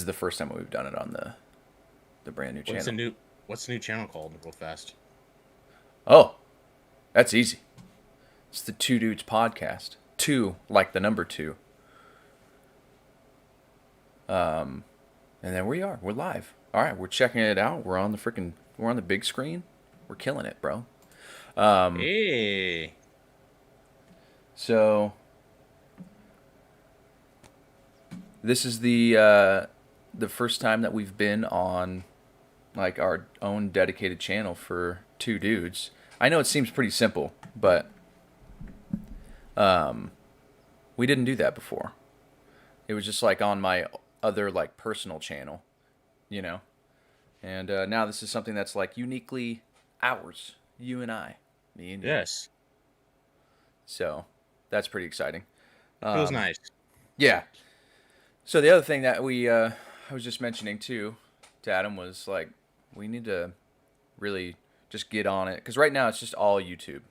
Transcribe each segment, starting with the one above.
is the first time we've done it on the brand new channel. What's the new channel called? Real fast. Oh, that's easy. It's the Two Dudes podcast. Two, like the number two. And then we are. We're live. All right, we're checking it out. We're on the big screen. We're killing it, bro. Hey. So this is the first time that we've been on like our own dedicated channel for Two Dudes. I know it seems pretty simple, but we didn't do that before. It was just like on my other like personal channel, you know. And now this is something that's like uniquely ours, you and I, me and you. Yes. So that's pretty exciting. It feels nice. Yeah. So the other thing that I was just mentioning too to Adam was like we need to really just get on it because right now it's just all YouTube.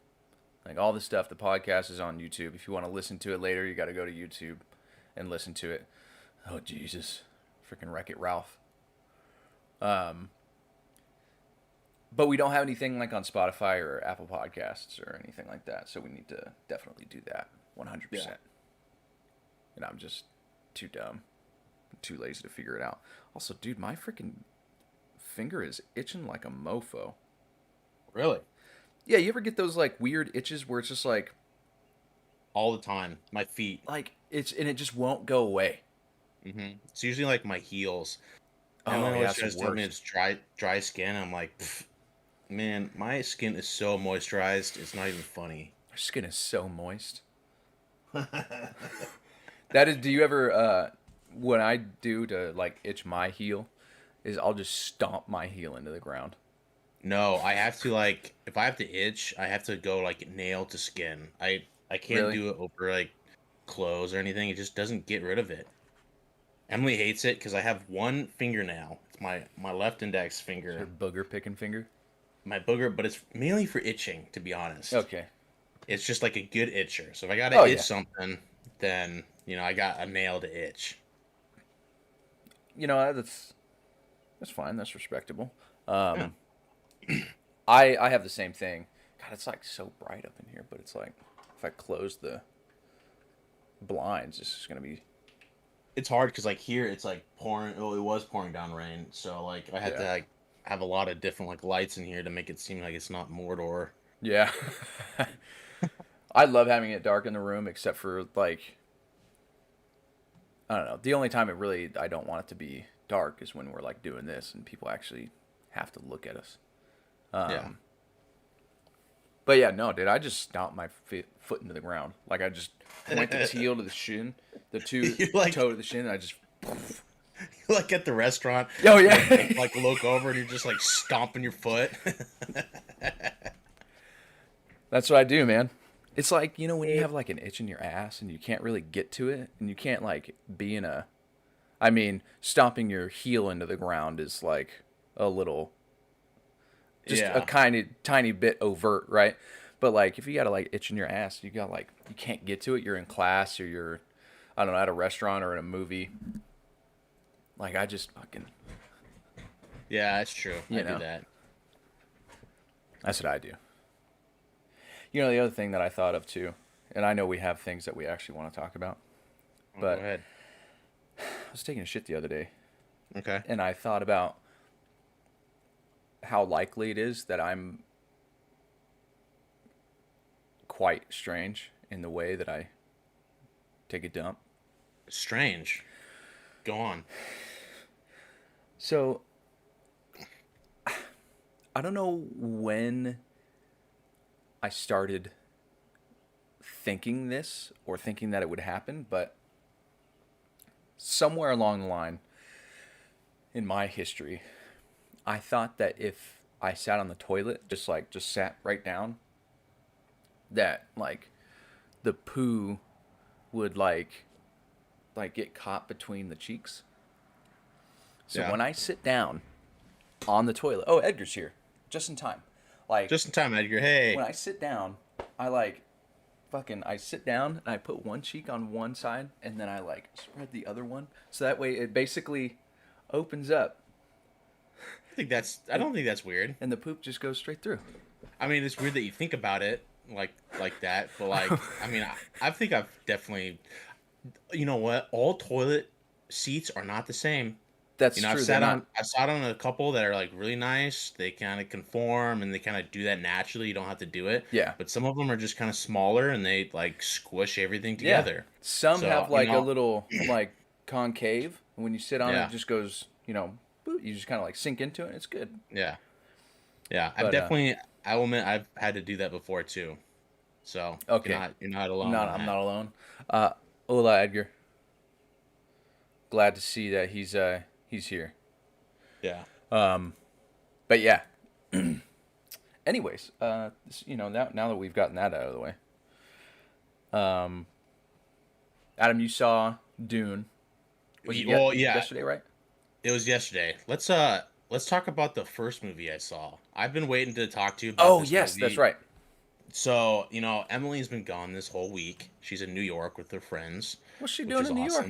Like all the stuff, the podcast is on YouTube. If you want to listen to it later, you got to go to YouTube and listen to it. Oh Jesus, freaking Wreck-It Ralph. But we don't have anything like on Spotify or Apple Podcasts or anything like that, so we need to definitely do that 100%. Yeah. And I'm just too dumb, too lazy to figure it out. Also, dude, my freaking finger is itching like a mofo. Really? Yeah, you ever get those like weird itches where it's just like all the time, my feet. Like it just won't go away. Mm-hmm. It's usually like my heels. And my always tries to tell me it's dry skin. I'm like, man, my skin is so moisturized. It's not even funny. Your skin is so moist. That is. Do you ever? What I do to like itch my heel is I'll just stomp my heel into the ground. No, I have to like if I have to itch, I have to go like nail to skin. I can't do it over like clothes or anything. It just doesn't get rid of it. Emily hates it because I have one fingernail. It's my left index finger. Your booger picking finger? My booger, but it's mainly for itching, to be honest. Okay. It's just like a good itcher. So if I gotta itch something, then I got a nail to itch. That's fine. That's respectable. I have the same thing. God, it's like so bright up in here, but it's like if I close the blinds, it's just gonna be. It's hard because like here it's like pouring. Oh, it was pouring down rain, so like I had to like have a lot of different like lights in here to make it seem like it's not Mordor. Yeah. I love having it dark in the room, except for like I don't know. The only time I don't want it to be dark is when we're like doing this and people actually have to look at us. But yeah, no, dude, I just stomped my foot into the ground. Like I just went the heel to the shin, the toe to the shin, and I just. You like at the restaurant. Oh yeah. Like look over and you're just like stomping your foot. That's what I do, man. It's like when you have like an itch in your ass and you can't really get to it, and you can't like be in a. I mean, stomping your heel into the ground is like a little. Just a kind of tiny bit overt, right? But like if you got to like itch in your ass, you can't get to it. You're in class or you're, I don't know, at a restaurant or in a movie. Like I just fucking. Yeah, that's true. I do that. That's what I do. The other thing that I thought of too, and I know we have things that we actually want to talk about, but go ahead. I was taking a shit the other day. Okay. And I thought about how likely it is that I'm quite strange in the way that I take a dump. Strange. Go on. So, I don't know when I started thinking this or thinking that it would happen, but somewhere along the line in my history, I thought that if I sat on the toilet, just sat right down, that like the poo would like get caught between the cheeks. So when I sit down on the toilet, oh, Edgar's here, just in time. Just in time, Edgar. Hey. When I sit down, I sit down and I put one cheek on one side and then I like spread the other one. So that way it basically opens up, I don't think that's weird. and the poop just goes straight through. I mean, it's weird that you think about it like that, but like, I mean, I think I've definitely, you know what? All toilet seats are not the same. That's You know, true. I've sat on a couple that are like really nice. They kind of conform and they kind of do that naturally. You don't have to do it. Yeah. But some of them are just kind of smaller and they like squish everything Yeah. together. Some So, have you like a know, little like concave. And when you sit on it, Yeah. it just goes, boop, you just kind of like sink into it. And it's good. Yeah. Yeah. But, I will admit I've had to do that before too. So Okay. you're not alone. I'm not alone. Hola, Edgar. Glad to see that he's here. Yeah. But yeah. Anyways, now that we've gotten that out of the way, Adam, you saw Dune. Was it yesterday, right? It was yesterday. Let's talk about the first movie I saw. I've been waiting to talk to you about this yes, movie. that's right. So, Emily's been gone this whole week. She's in New York with her friends. What's she which doing is in New York?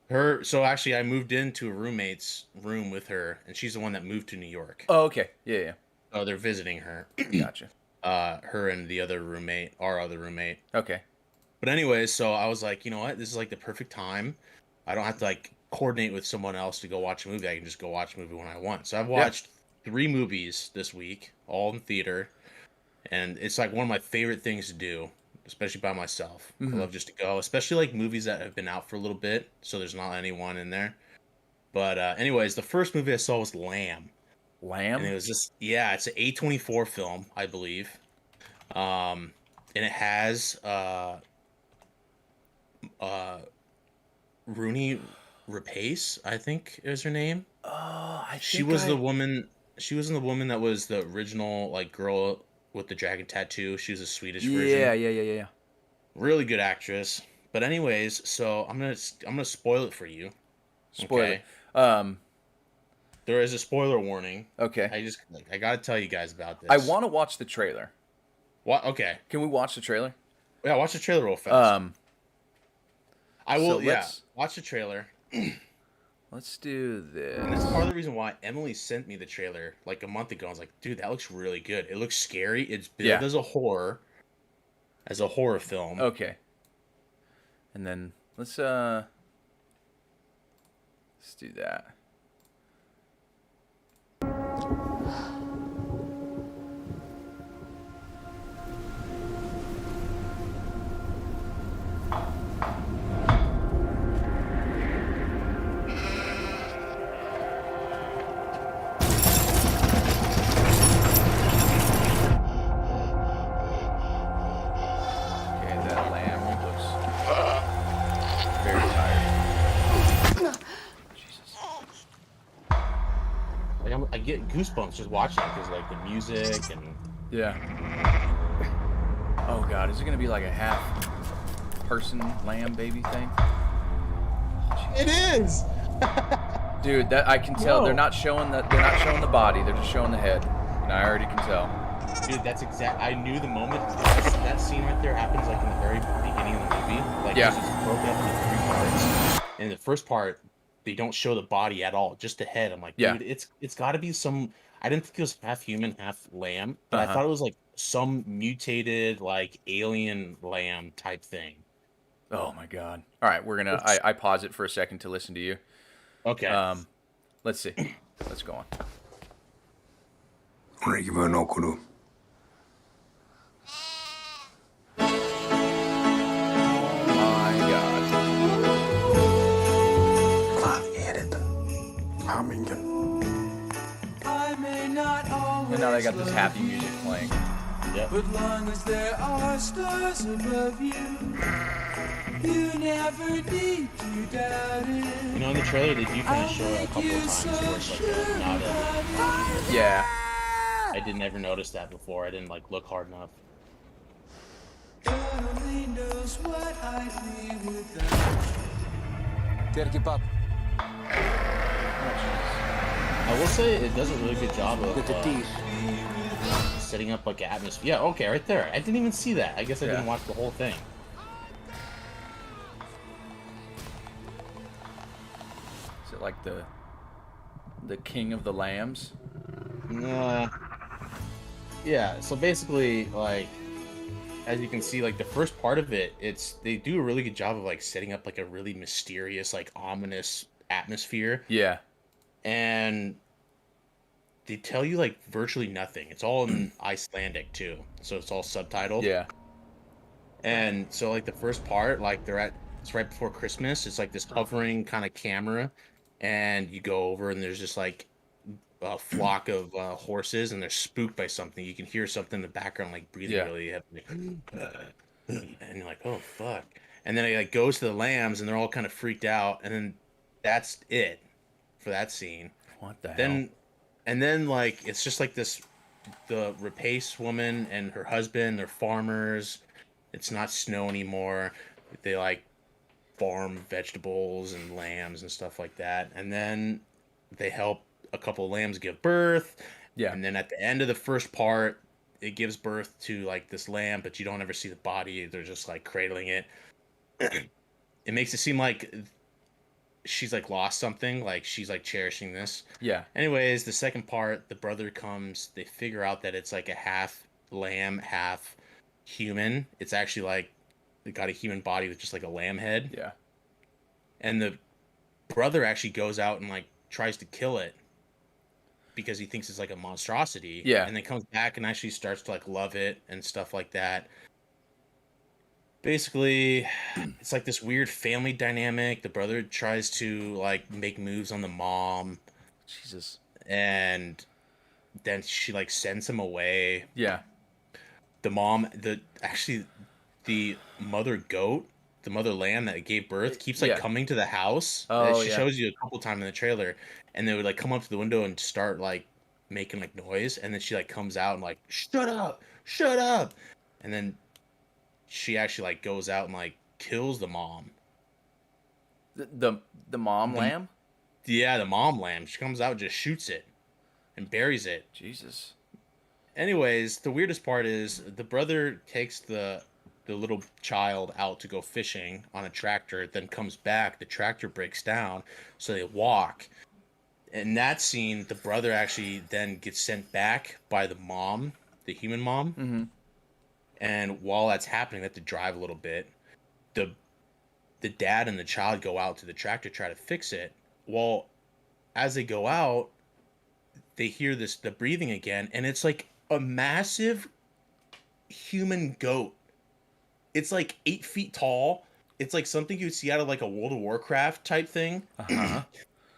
awesome. So actually I moved into a roommate's room with her, and she's the one that moved to New York. Oh, okay. Yeah. Oh, they're visiting her. Gotcha. Her and the other roommate, our other roommate. Okay. But anyways, so I was like, you know what? This is like the perfect time. I don't have to like coordinate with someone else to go watch a movie. I can just go watch a movie when I want. So I've watched 3 movies this week, all in theater. And it's like one of my favorite things to do, especially by myself. I love just to go, especially like movies that have been out for a little bit, so there's not anyone in there. But anyways, the first movie I saw was Lamb. Lamb? And it was just, it's an A24 film, I believe. And it has Rooney Rapace, I think is her name. Oh, She was the woman that was the original like girl with the dragon tattoo. She was a Swedish version. Yeah. Really good actress. But anyways, so I'm gonna spoil it for you. Spoiler. Okay? There is a spoiler warning. Okay. I gotta tell you guys about this. I want to watch the trailer. What? Okay. Can we watch the trailer? Yeah, watch the trailer real fast. I will. so Watch the trailer. Let's do this. And that's part of the reason why Emily sent me the trailer like a month ago. I was like, dude, that looks really good. It looks scary. It's billed as a horror film. Okay. And then let's do that. I get goosebumps just watching it because like the music and Oh god, is it gonna be like a half person lamb baby thing? It is. Dude, that I can tell. They're not showing the body. They're just showing the head, and I already can tell. Dude, that's exact. I knew the moment that scene right there happens like in the very beginning of the movie. Like it's broken up into 3 parts. And the first part, they don't show the body at all, just the head. I'm like, dude, it's got to be some. I didn't think it was half human, half lamb, but I thought it was like some mutated like alien lamb type thing. Oh my god! All right, we're gonna. I pause it for a second to listen to you. Okay. Let's see. Let's go on. And now they got this happy music playing. Yep. But long as there are stars above you, you never need to doubt it. You know, in the trailer, they do kind of show it a couple of times where it's like not a... Yeah. I didn't ever notice that before. I didn't like look hard enough. God only knows what I'd be without. Keep up. I will say it does a really good job of setting up like an atmosphere. Yeah, okay, right there. I didn't even see that. I guess I didn't watch the whole thing. Is it like the The King of the Lambs. Uh, yeah. So basically, like, as you can see, like the first part of it, they do a really good job of like setting up like a really mysterious, like ominous atmosphere, Yeah. and they tell you like virtually nothing. It's all in Icelandic too, so it's all subtitled. Yeah. And so like the first part, like it's right before Christmas. It's like this hovering kind of camera, and you go over and there's just like a flock of horses, and they're spooked by something. You can hear something in the background like breathing Yeah. really heavily, and you're like, oh fuck. And then it like goes to the lambs, and they're all kind of freaked out, and then that's it for that scene. What the hell? Then like it's just like the Rapace woman and her husband, they're farmers. It's not snow anymore. They like farm vegetables and lambs and stuff like that. And then they help a couple of lambs give birth. Yeah. And then at the end of the first part, it gives birth to like this lamb, but you don't ever see the body. They're just like cradling it. It makes it seem like she's like lost something, like she's like cherishing this. Yeah. Anyways, the second part, the brother comes, they figure out that it's like a half lamb, half human. It's actually like it got a human body with just like a lamb head. Yeah. And the brother actually goes out and like tries to kill it because he thinks it's like a monstrosity. Yeah. And then comes back and actually starts to like love it and stuff like that. Basically, it's like this weird family dynamic. The brother tries to like make moves on the mom, Jesus. and then she like sends him away. Yeah. The mom, the mother goat, the mother lamb that gave birth keeps like Yeah. coming to the house. Oh, She yeah. shows you a couple times in the trailer, and they would like come up to the window and start like making like noise, and then she like comes out and like shut up, and then she actually like goes out and like kills the mom. The mom lamb? Yeah, the mom lamb. She comes out and just shoots it and buries it. Jesus. Anyways, the weirdest part is the brother takes the little child out to go fishing on a tractor, then comes back, the tractor breaks down, so they walk. In that scene, the brother actually then gets sent back by the mom, the human mom. Mm-hmm. And while that's happening, they have to drive a little bit. The dad and the child go out to the tractor, try to fix it. Well, as they go out, they hear the breathing again, and it's like a massive human goat. It's like 8 feet tall. It's like something you'd see out of like a World of Warcraft type thing. Uh-huh.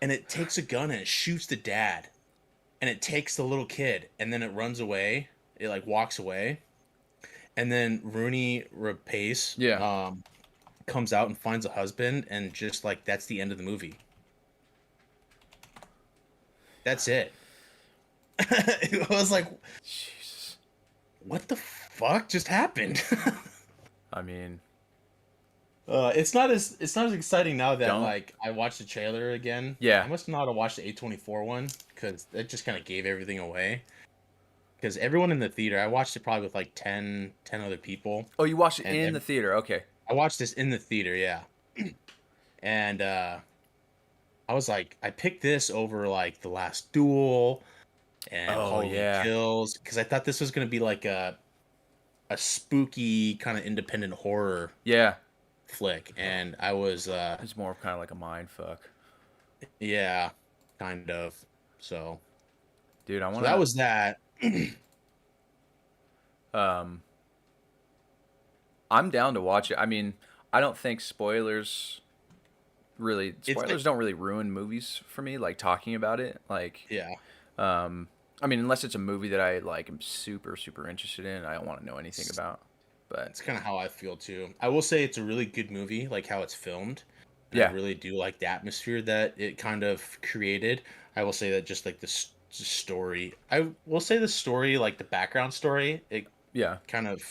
And it takes a gun and it shoots the dad. And it takes the little kid, and then it runs away. It like walks away. And then Rooney Rapace comes out and finds a husband, and just like that's the end of the movie. That's it. It was like, Jesus. what the fuck just happened? I mean, It's not as exciting now that Don't. like I watched the trailer again. Yeah. I must not have watched the A24 one because that just kind of gave everything away. Because everyone in the theater, I watched it probably with like 10 other people. oh, you watched it And in the theater. Okay. I watched this in the theater, yeah. And I was like, I picked this over like The Last Duel and Oh, Halloween yeah. Kills because I thought this was gonna be like a spooky kind of independent horror Yeah. flick, and I was It's more of kind of like a mind fuck. yeah, kind of. So, Dude, I want so that was that. I'm down to watch it. I mean, I don't think spoilers don't really ruin movies for me, like talking about it. Like, Yeah. I mean, unless it's a movie that I like am super, super interested in, I don't want to know anything about. But That's kind of how I feel too. I will say it's a really good movie, like how it's filmed. And Yeah. I really do like the atmosphere that it kind of created. I will say that just like the story, I will say the story, like the background story, it yeah, kind of,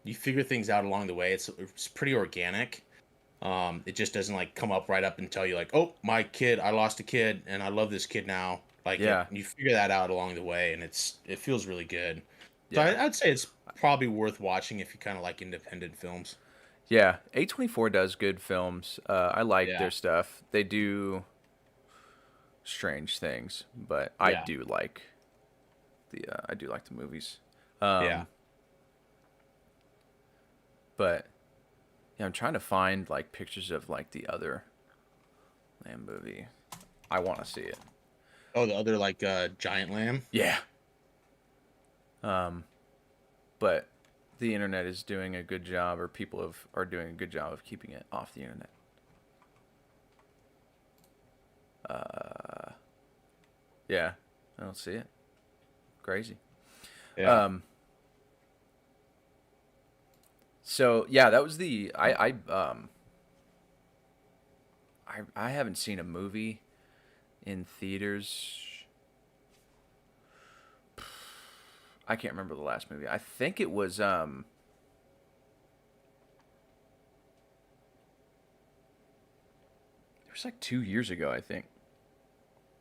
you figure things out along the way. It's pretty organic. It just doesn't like come up right up and tell you like, oh, my kid, I lost a kid and I love this kid now. Like, Yeah. you figure that out along the way, and it feels really good. So Yeah. I'd say it's probably worth watching if you kind of like independent films. yeah. A24 does good films. I like Yeah. their stuff. They do strange things, but Yeah. I do like the movies. Yeah. But yeah, I'm trying to find like pictures of like the other Lamb movie. I want to see it. Oh, the other like giant lamb. Yeah. But the internet is doing a good job, or people are doing a good job of keeping it off the internet. Yeah, I don't see it. Crazy. Yeah. So yeah, that was I haven't seen a movie in theaters. I can't remember the last movie. I think it was it was like 2 years ago, I think.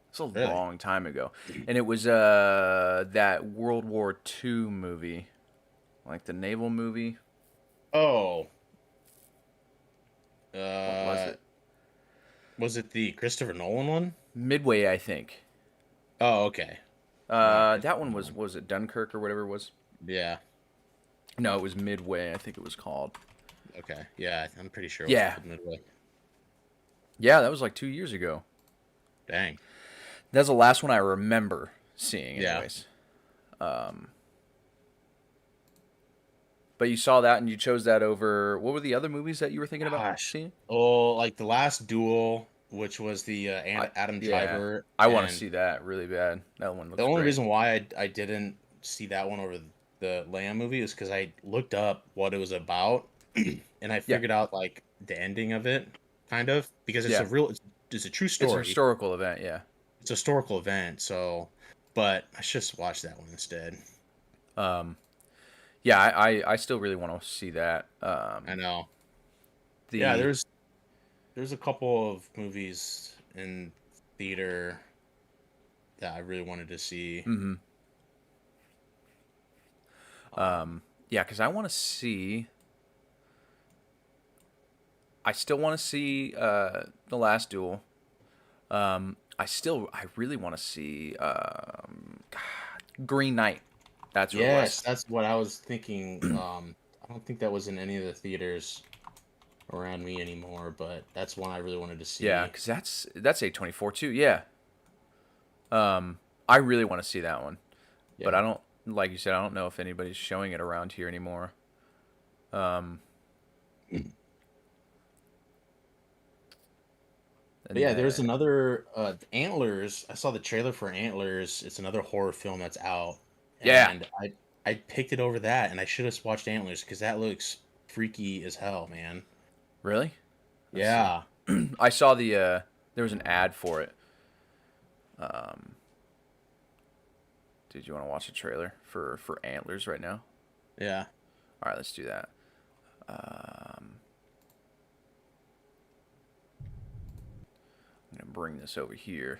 It's a Really? long time ago. And it was that World War II movie. Like the naval movie. Oh. What was it? Was it the Christopher Nolan one? Midway, I think. Oh, okay. That one was it Dunkirk or whatever it was? Yeah. No, it was Midway, I think it was called. Okay. Yeah, I'm pretty sure. Yeah. Was Midway. Yeah, that was like 2 years ago. Dang. That's the last one I remember seeing, Yeah. anyways. But you saw that and you chose that over. What were the other movies that you were thinking about Gosh. seeing? Oh, like The Last Duel, which was the Adam Driver. I want to and see that really bad. That one looks The only great. reason why I didn't see that one over the Lamb movie is because I looked up what it was about, and I figured out like the ending of it, kind of, because it's it's a true story. It's a historical event, yeah. It's a historical event, so. But I should just watch that one instead. Yeah, I still really want to see that. I know. Yeah, there's a couple of movies in theater that I really wanted to see. Mm-hmm. Yeah, because I want to see. I still want to see The Last Duel. I really want to see Green Knight. That's what it was. That's what I was thinking. I don't think that was in any of the theaters around me anymore, but that's one I really wanted to see. Yeah, because that's A24 too. Yeah. I really want to see that one, but I don't. Like you said, I don't know if anybody's showing it around here anymore. But yeah, there's another Antlers. I saw the trailer for Antlers. It's another horror film that's out. Yeah. And I picked it over that, and I should have watched Antlers because that looks freaky as hell, man. Really? Yeah. I saw there was an ad for it. Did you want to watch the trailer for Antlers right now? Yeah. All right, let's do that. I'm gonna bring this over here.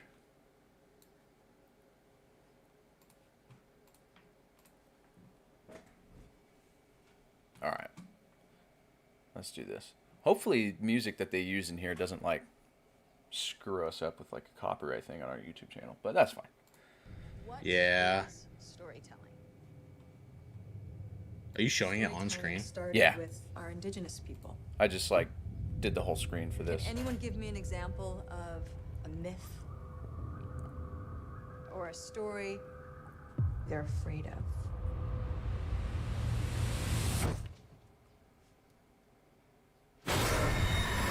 All right, let's do this. Hopefully, music that they use in here doesn't like screw us up with like a copyright thing on our YouTube channel, but that's fine. What Yeah. is storytelling? Are you showing it on screen? Started Yeah. with our indigenous people. I just like did the whole screen for this. Can anyone give me an example of a myth or a story they're afraid of?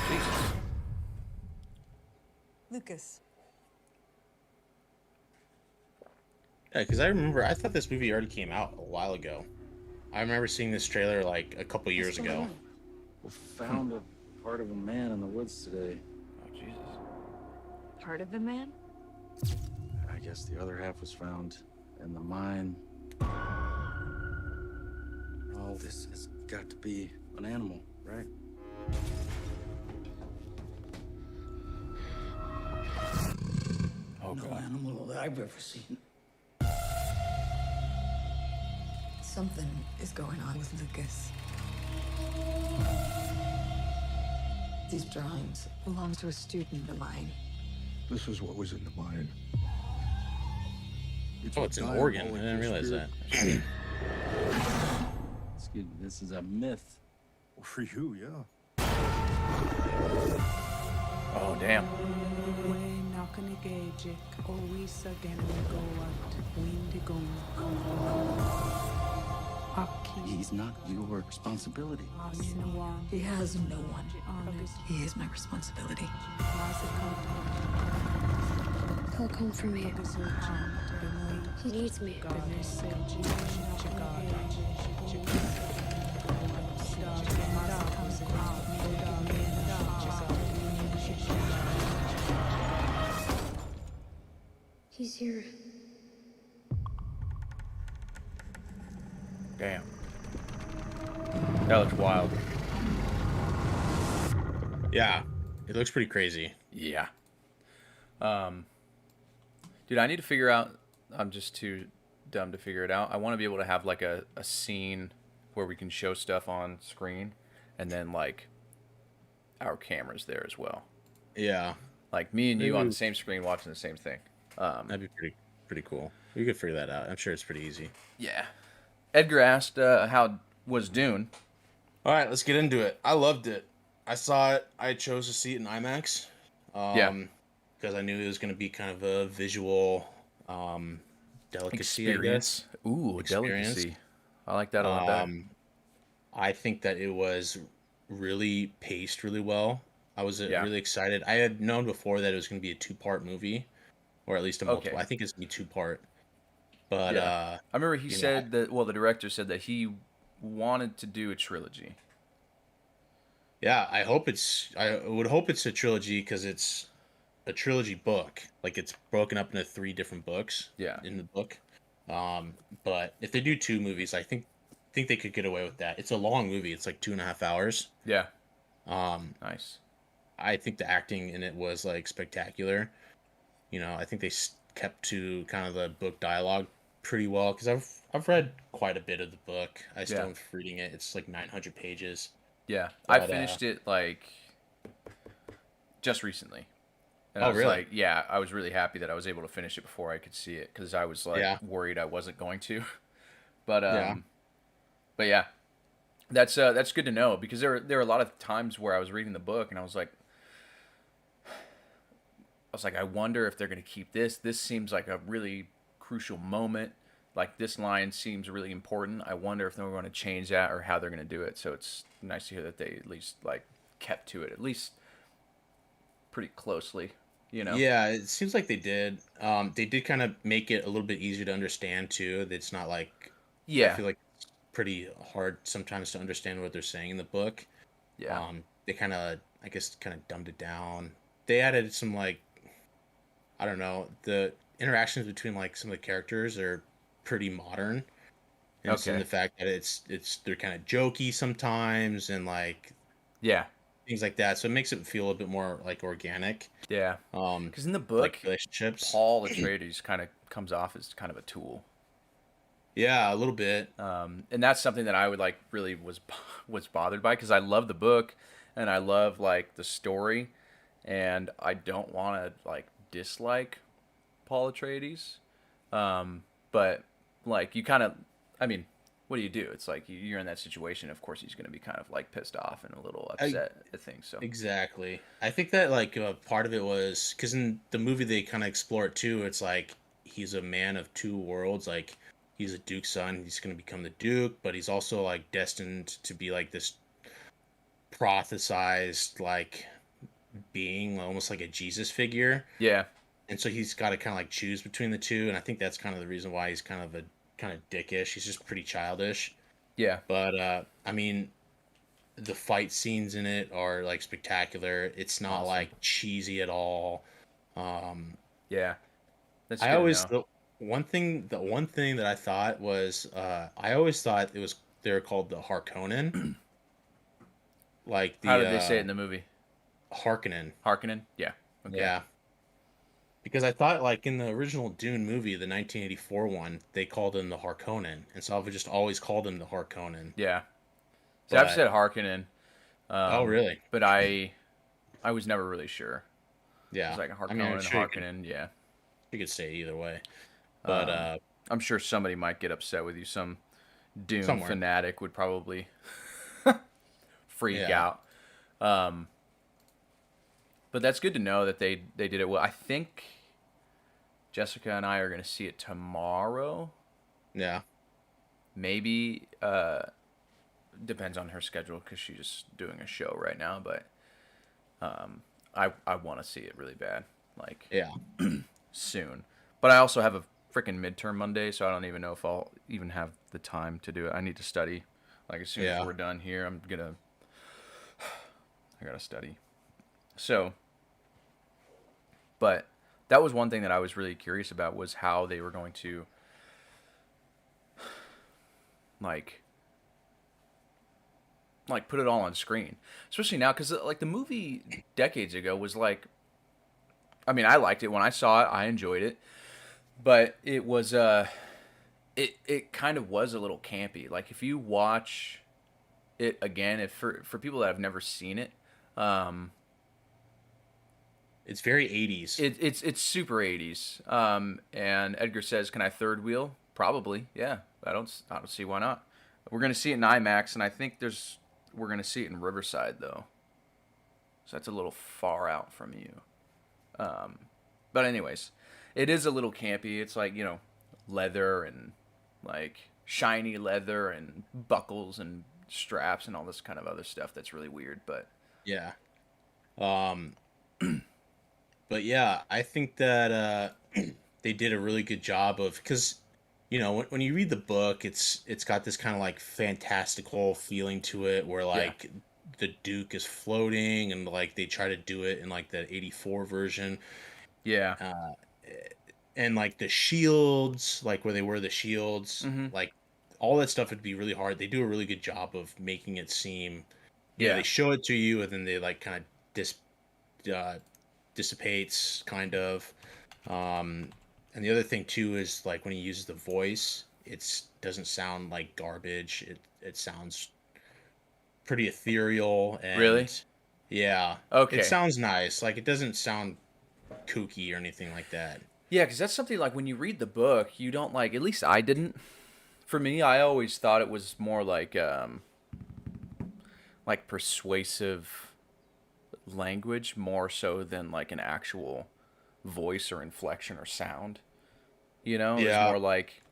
Jesus. Lucas. Yeah, because I thought this movie already came out a while ago. I remember seeing this trailer like a couple years ago. We found a part of a man in the woods today. Oh Jesus. Part of the man? I guess the other half was found in the mine. All this has got to be an animal, right? Oh No God. animal that I've ever seen. Something is going on with Lucas. These drawings belong to a student of mine. This is what was in the mine. Oh, it's in Oregon. I didn't realize that. Excuse me, this is a myth. For you, yeah. Oh, damn. He's not your responsibility. He has no one. He is my responsibility. He'll come for me. He needs me. He's here. Damn. That looks wild. Yeah, it looks pretty crazy. Yeah. Dude, I need to figure out. I'm just too dumb to figure it out. I want to be able to have like a scene where we can show stuff on screen, and then like our cameras there as well. Yeah, Like me and you Maybe on we- the same screen watching the same thing. that'd be pretty cool. We could figure that out. I'm sure it's pretty easy. Yeah. Edgar asked how was Dune. All right, let's get into it. I loved it. I saw it. I chose to see it in IMAX. Yeah. Because I knew it was going to be kind of a visual delicacy, Experience. Ooh, Experience. delicacy. I like that a I lot guess. better. I think that it was really paced really well. I was Yeah. really excited. I had known before that it was going to be a 2-part movie, or at least a multiple. Okay. I think it's going to be 2-part. But Yeah. I remember he you know, said that. Well, the director said that he wanted to do a trilogy. yeah, I would hope it's a trilogy because it's a trilogy book. Like it's broken up into 3 different books. Yeah. In the book. But if they do 2 movies, I think they could get away with that. It's a long movie. It's like 2.5 hours. Yeah. Nice. I think the acting in it was like spectacular. You know, I think they kept to kind of the book dialogue pretty well because I've read quite a bit of the book. I still am reading it. It's like 900 pages. Yeah. But, I finished it like just recently. And Oh, I was really? like, yeah, I was really happy that I was able to finish it before I could see it because I was like Yeah. worried I wasn't going to. But Yeah. but yeah, that's good to know because there are a lot of times where I was reading the book and I was like, I wonder if they're going to keep this. This seems like a really crucial moment. Like this line seems really important. I wonder if they're going to change that or how they're going to do it. So it's nice to hear that they at least like kept to it, at least pretty closely. You know? Yeah, it seems like they did. They did kind of make it a little bit easier to understand too. It's not like I Yeah. feel like it's pretty hard sometimes to understand what they're saying in the book. Yeah. They kind of, I guess, kind of dumbed it down. They added some like, I don't know, the interactions between like some of the characters are pretty modern. And so Okay. the fact that they're kind of jokey sometimes and like Yeah. things like that, so it makes it feel a bit more like organic. Yeah. Um, Because in the book, like relationships. Paul Atreides kind of comes off as kind of a tool. Yeah, a little bit. And that's something that I would like really was bothered by because I love the book and I love like the story and I don't want to like dislike Paul Atreides. But like you kind of, I mean, what do you do? It's like you're in that situation. Of course, he's going to be kind of like pissed off and a little upset at things. So Exactly. I think that like part of it was because in the movie they kind of explore it too. It's like he's a man of 2 worlds. Like he's a duke's son. He's going to become the duke, but he's also like destined to be like this prophesized like being, almost like a Jesus figure. yeah, And so he's got to kind of like choose between the two. And I think that's kind of the reason why he's kind of dickish. He's just pretty childish. yeah, But I mean, the fight scenes in it are like spectacular. It's not Awesome. like cheesy at all. yeah. That's I good to always know. the one thing that I thought was I always thought they were called the Harkonnen. Like the How did they say it in the movie? Harkonnen. Harkonnen? Yeah. Okay. Yeah. Because I thought like in the original Dune movie, the 1984 one, they called him the Harkonnen, and so I've just always called him the Harkonnen. Yeah. See, I've But- said Harkonnen. Oh, really? But I was never really sure. Yeah. It's like I mean, I'm Harkonnen, sure Harkonnen, yeah. you could say either way. But I'm sure somebody might get upset with you. Some Dune somewhere. fanatic would probably freak Yeah. out. But that's good to know that they did it well. I think Jessica and I are going to see it tomorrow. Yeah. Maybe depends on her schedule because she's just doing a show right now. But I want to see it really bad, like Yeah. soon. But I also have a freaking midterm Monday, so I don't even know if I'll even have the time to do it. I need to study. Like as soon as we're done here, I gotta study. So, but that was one thing that I was really curious about was how they were going to like put it all on screen, especially now because like the movie decades ago was like, I mean, I liked it when I saw it, I enjoyed it, but it was it kind of was a little campy. Like if you watch it again, if for people that have never seen it, It's very 80s. it's super 80s. And Edgar says, "Can I third wheel?" Probably, yeah. I don't see why not. We're gonna see it in IMAX, and I think we're gonna see it in Riverside though, so that's a little far out from you. But anyways, it is a little campy. It's like, you know, leather and like shiny leather and buckles and straps and all this kind of other stuff that's really weird. But Yeah. Um, but yeah, I think that they did a really good job of, because you know when you read the book, it's got this kind of like fantastical feeling to it, where like the Duke is floating, and like they try to do it in like the '84 version, yeah, and like the shields, like where they wear the shields, mm-hmm. like all that stuff would be really hard. They do a really good job of making it seem, yeah, they show it to you, and then they like kind of dissipates kind of. And the other thing too is like when he uses the voice, it doesn't sound like garbage. It sounds pretty ethereal and Really? Yeah. Okay. It sounds nice. Like it doesn't sound kooky or anything like that. Yeah, because that's something like when you read the book, you don't like. At least I didn't. For me, I always thought it was more like persuasive language more so than like an actual voice or inflection or sound. You know, it's more like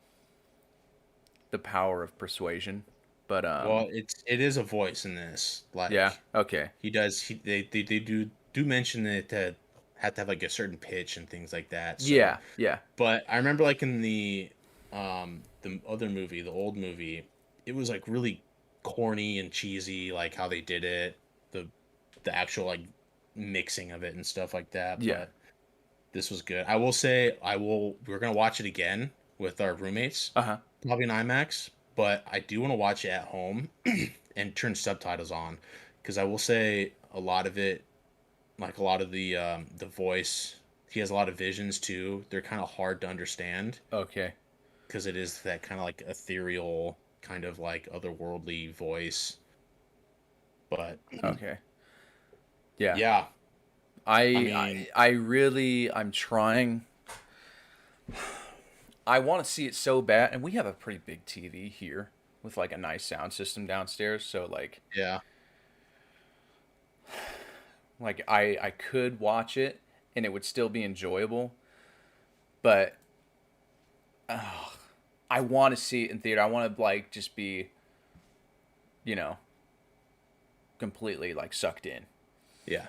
the power of persuasion. But well, it is a voice in this. Like yeah, okay. He does. They do mention it to have to have like a certain pitch and things like that. So. Yeah, yeah. But I remember like in the other movie, the old movie, it was like really corny and cheesy, like how they did it, the actual like mixing of it and stuff like that. Yeah. But this was good. I will say we're gonna watch it again with our roommates. Probably in IMAX, but I do want to watch it at home and turn subtitles on, because I will say a lot of it, like a lot of the voice, he has a lot of visions too. They're kind of hard to understand. Okay. Because it is that kind of like ethereal, kind of like otherworldly voice. But okay. Yeah. Yeah. I'm trying. I want to see it so bad, and we have a pretty big TV here with like a nice sound system downstairs, so like yeah. Like I could watch it and it would still be enjoyable, but I want to see it in theater. I want to like just be, you know, completely like sucked in. Yeah.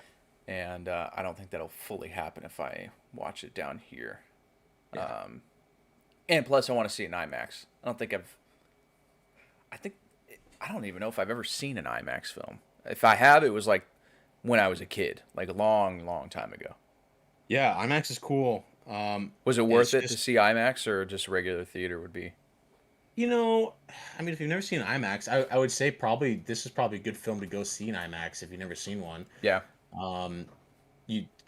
And I don't think that'll fully happen if I watch it down here. Yeah. And plus, I want to see it in IMAX. I don't even know if I've ever seen an IMAX film. If I have, it was like when I was a kid, like a long, long time ago. Yeah, IMAX is cool. Was it worth it to see IMAX, or just regular theater would be? You know, I mean, if you've never seen IMAX, I would say this is probably a good film to go see in IMAX if you've never seen one. Yeah.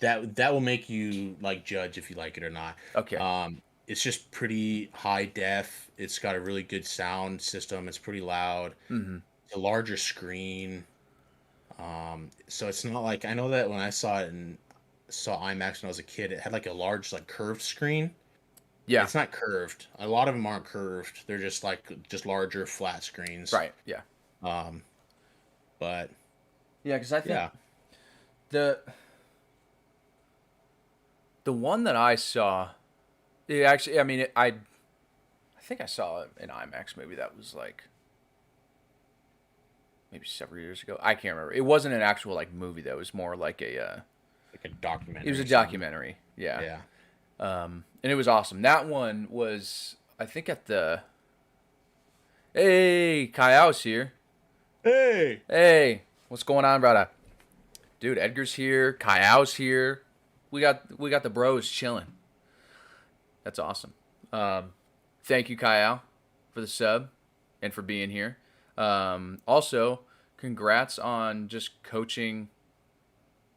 That will make you like judge if you like it or not. Okay. It's just pretty high def. It's got a really good sound system. It's pretty loud. Mm-hmm. It's a larger screen. So it's not like, I know that when I saw it in saw IMAX when I was a kid, it had like a large like curved screen. Yeah. It's not curved. A lot of them aren't curved. They're just larger flat screens. Right. Yeah. But Yeah, because I think yeah, the one that I saw, it actually, I mean, I think I saw an IMAX movie that was like maybe several years ago. I can't remember. It wasn't an actual like movie though. It was more like like a documentary. it was a or something. documentary. Yeah. Yeah. And it was awesome. That one was, I think, at the. Hey, Kai's here. Hey. Hey, what's going on, brother? Dude, Edgar's here. Kai's here. We got the bros chilling. That's awesome. Thank you, Kai, for the sub and for being here. Also, congrats on just coaching.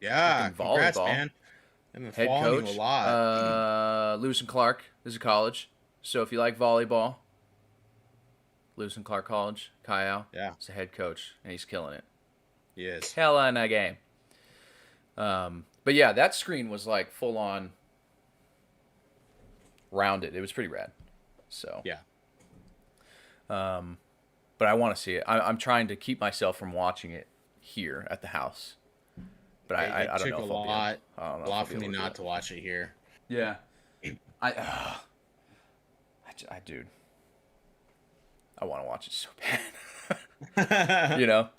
Yeah. freaking Congrats, volleyball. man. I've been Head following coach. you a lot. Lewis and Clark is a college. So if you like volleyball, Lewis and Clark College, Kai Yeah. is a head coach, and he's killing it. He is. Killing a game. But yeah, that screen was like full on rounded. It was pretty rad. So Yeah. but I want to see it. I'm trying to keep myself from watching it here at the house. But I don't took know a if I'll be lot, able, I don't know a if I'll lot be for me able to do not it. to watch it here. Yeah. I dude. I want to watch it so bad. You know?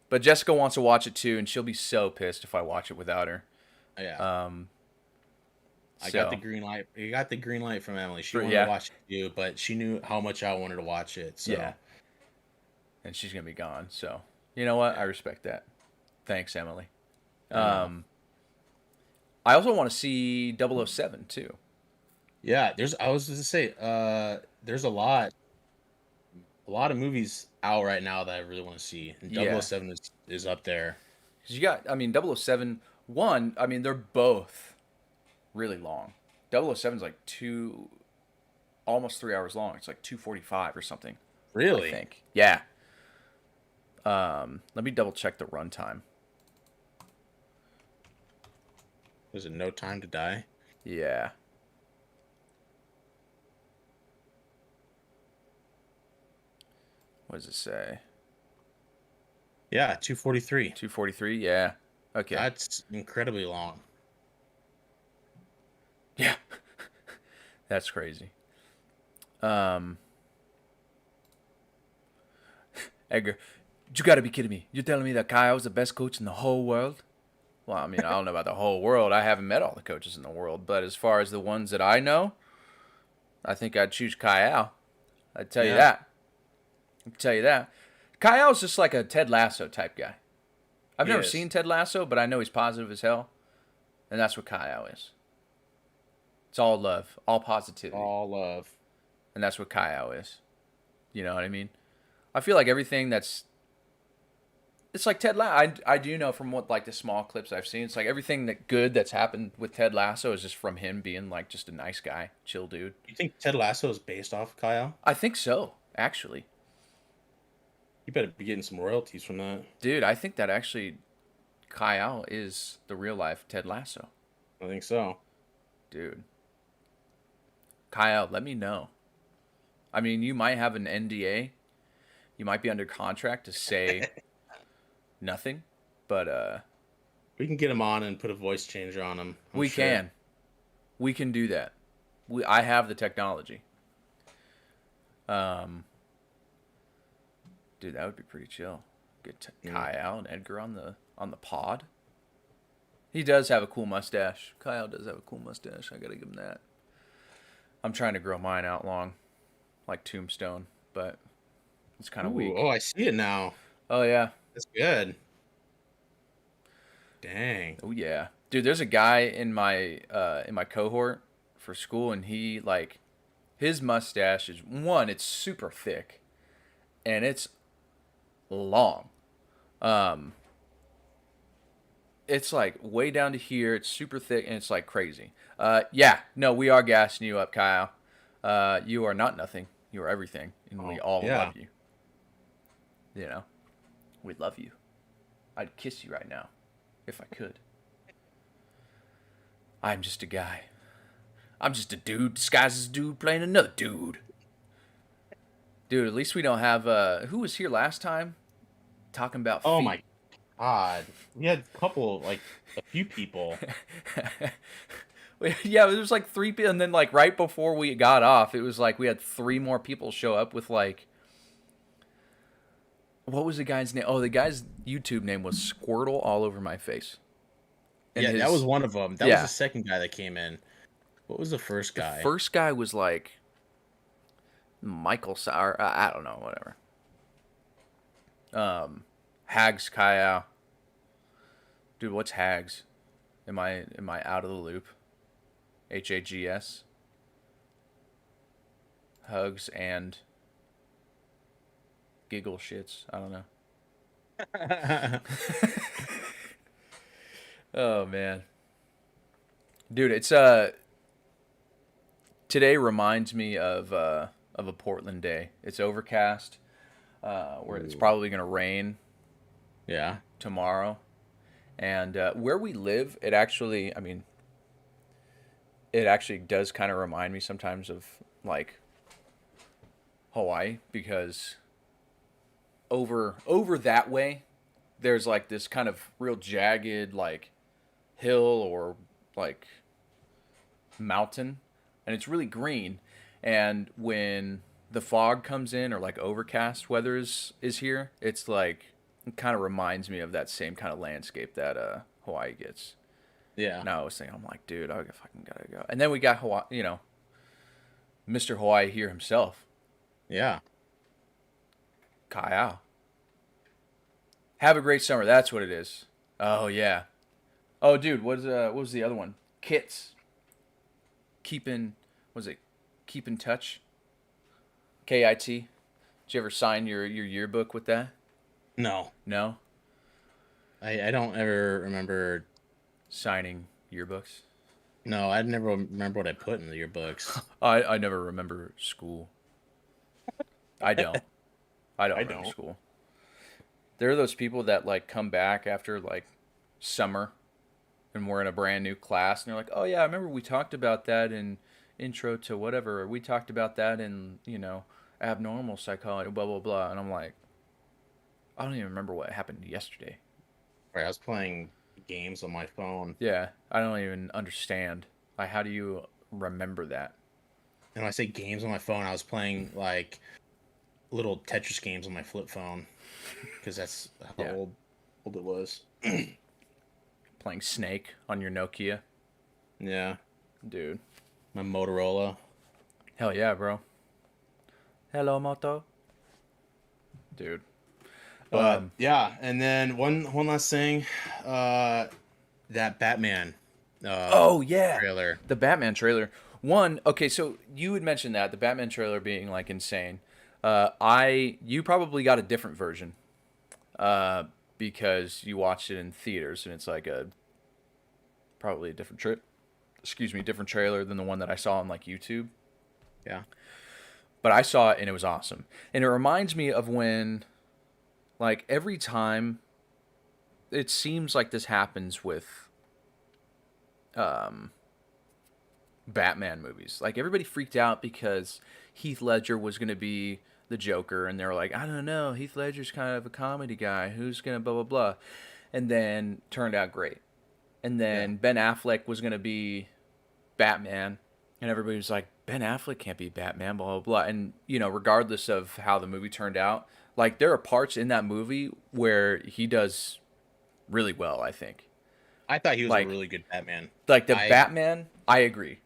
But Jessica wants to watch it too, and she'll be so pissed if I watch it without her. Yeah. I got the green light. You got the green light from Emily. She wanted to watch it too, but she knew how much I wanted to watch it. So. Yeah. And she's gonna be gone. So you know what? I respect that. Thanks, Emily. I also want to see 007 too. Yeah, I was just to say, there's a lot of movies out right now that I really want to see. And 007 is up there. 'Cause you got, I mean, 007, one, I mean, they're both really long. 007's like almost 3 hours long. It's like 2:45 or something. Really? I think. Yeah. Let me double check the runtime. Was it No Time to Die? Yeah. What does it say? Yeah, 2:43. 2:43? Yeah. Okay. That's incredibly long. Yeah. That's crazy. Edgar, you gotta be kidding me. You're telling me that Kyle was the best coach in the whole world? Well, I mean, I don't know about the whole world. I haven't met all the coaches in the world. But as far as the ones that I know, I think I'd choose Kyle. I'd tell you that. I'd tell you that. Kyle's just like a Ted Lasso type guy. I've never seen Ted Lasso, but I know he's positive as hell. And that's what Kyle is. It's all love, all positivity. All love. And that's what Kyle is. You know what I mean? I feel like everything that's... It's like Ted Lasso. I do know from what like the small clips I've seen, it's like everything that good that's happened with Ted Lasso is just from him being like just a nice guy, chill dude. You think Ted Lasso is based off of Kyle? I think so, actually. You better be getting some royalties from that. Dude, I think that actually Kyle is the real life Ted Lasso. I think so. Dude. Kyle, let me know. I mean, you might have an NDA. You might be under contract to say nothing, but we can get him on and put a voice changer on him. We can do that. I have the technology. Dude, that would be pretty chill. Get Kyle and Edgar on the pod. He does have a cool mustache. Kyle does have a cool mustache. I gotta give him that. I'm trying to grow mine out long, like Tombstone, but it's kind of weak. Oh, I see it now. Oh yeah, that's good. Dang. Oh yeah, dude. There's a guy in my cohort for school, and he like his mustache is it's super thick, and it's long. It's like way down to here. It's super thick, and it's like crazy. Yeah, no, we are gassing you up, Kyle. You are not nothing. You are everything, and we all love you. You know, we love you. I'd kiss you right now, if I could. I'm just a guy. I'm just a dude disguised as a dude playing another dude. Dude, at least we don't have who was here last time talking about Oh feet. my god, we had a few people. Yeah, it was like 3 people, and then like right before we got off, it was like we had 3 more people show up with like, what was the guy's name? Oh, the guy's YouTube name was Squirtle all over my face. And Yeah, that was one of them. That Yeah. was the second guy that came in. What was the first guy? The first guy was like Michael Sauer. I don't know, whatever. Hags Kyle. Dude, what's Hags? Am I out of the loop? HAGS. Hugs and giggle shits. I don't know. Oh man. Dude, it's today reminds me of a Portland day. It's overcast. Where it's probably gonna rain. Yeah. Tomorrow. And where we live, it actually does kind of remind me sometimes of like Hawaii, because over that way there's like this kind of real jagged like hill or like mountain, and it's really green, and when the fog comes in or like overcast weather is here, it's like it kind of reminds me of that same kind of landscape that Hawaii gets. Yeah. And I was thinking, I'm like, dude, I fucking gotta go. And then we got Hawaii, Mr. Hawaii here himself. Yeah. Kyle. Have a great summer. That's what it is. Oh yeah. Oh dude, what was the other one? Kits. Keep in touch? KIT. Did you ever sign your yearbook with that? No. No? I don't ever remember Signing yearbooks? No, I never remember what I put in the yearbooks. I never remember school. I don't. I don't remember school. There are those people that like come back after like summer and we're in a brand new class and they're like, oh yeah, I remember we talked about that in intro to whatever, or we talked about that in, abnormal psychology, blah, blah, blah. And I'm like, I don't even remember what happened yesterday. Right, I was playing games on my phone. Yeah, I don't even understand. Like, how do you remember that? And when I say games on my phone, I was playing like little Tetris games on my flip phone, because that's how old it was. Playing Snake on your Nokia. Yeah. Dude. My Motorola. Hell yeah, bro. Hello, Moto. Dude. Yeah, and then one last thing, that Batman. Trailer. The Batman trailer. Okay, so you had mentioned that the Batman trailer being like insane. You probably got a different version, because you watched it in theaters, and it's like probably a different different trailer than the one that I saw on like YouTube. Yeah. But I saw it and it was awesome, and it reminds me of when. Like, every time, it seems like this happens with Batman movies. Like, everybody freaked out because Heath Ledger was going to be the Joker, and they were like, I don't know, Heath Ledger's kind of a comedy guy. Who's going to blah, blah, blah. And then turned out great. And then Ben Affleck was going to be Batman, and everybody was like, Ben Affleck can't be Batman, blah, blah, blah. And, regardless of how the movie turned out, like, there are parts in that movie where he does really well, I think. I thought he was a really good Batman. Like, Batman, I agree.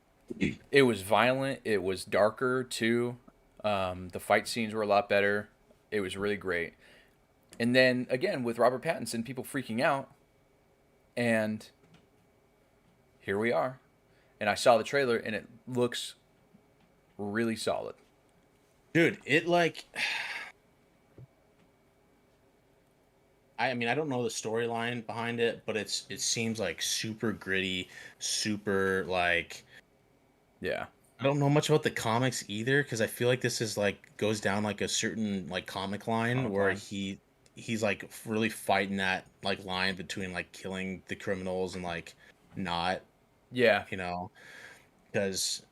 It was violent. It was darker, too. The fight scenes were a lot better. It was really great. And then, again, with Robert Pattinson, people freaking out. And here we are. And I saw the trailer, and it looks really solid. Dude, it like... I mean, I don't know the storyline behind it, but it seems like super gritty, super like... Yeah. I don't know much about the comics either, because I feel like this is like goes down like a certain like comic line where he's like really fighting that like line between like killing the criminals and like not. Yeah. You know, because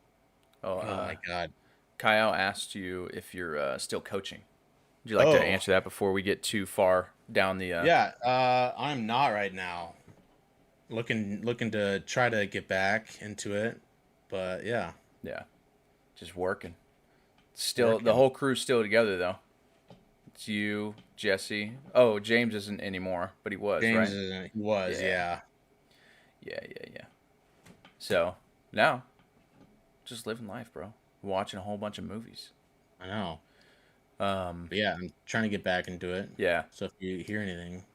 Oh, oh my god. Kyle asked you if you're still coaching. Would you like to Oh answer that before we get too far down the? yeah. I'm not right now. Looking to try to get back into it, but yeah, Yeah, just working. Still, the working. whole crew's still together though. It's you, Jesse. Oh, James isn't anymore, but he was, James right? isn't. He was, Yeah, yeah. yeah. So now, just living life, bro. Watching a whole bunch of movies. I know. Um, But yeah, I'm trying to get back into it. yeah, So if you hear anything,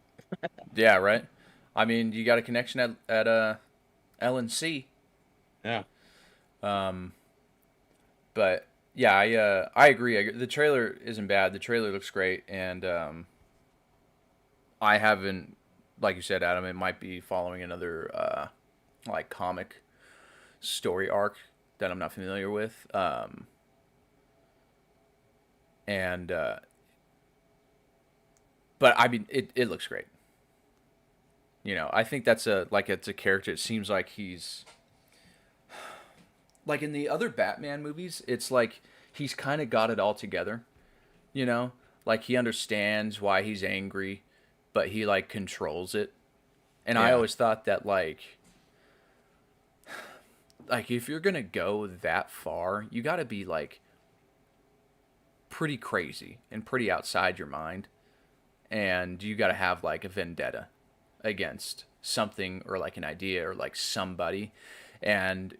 yeah, right. I mean, you got a connection at LNC. yeah, Um, but yeah, I agree. The trailer isn't bad. The trailer looks great, and I haven't, like you said, Adam. It might be following another like comic story arc that I'm not familiar with. And but I mean, it looks great. You know, I think that's it's a character. It seems like he's like in the other Batman movies. It's like he's kind of got it all together. You know, like he understands why he's angry, but he like controls it. And I yeah, always thought that like if you're gonna go that far, you got to be like pretty crazy and pretty outside your mind, and you got to have like a vendetta against something or like an idea or like somebody, and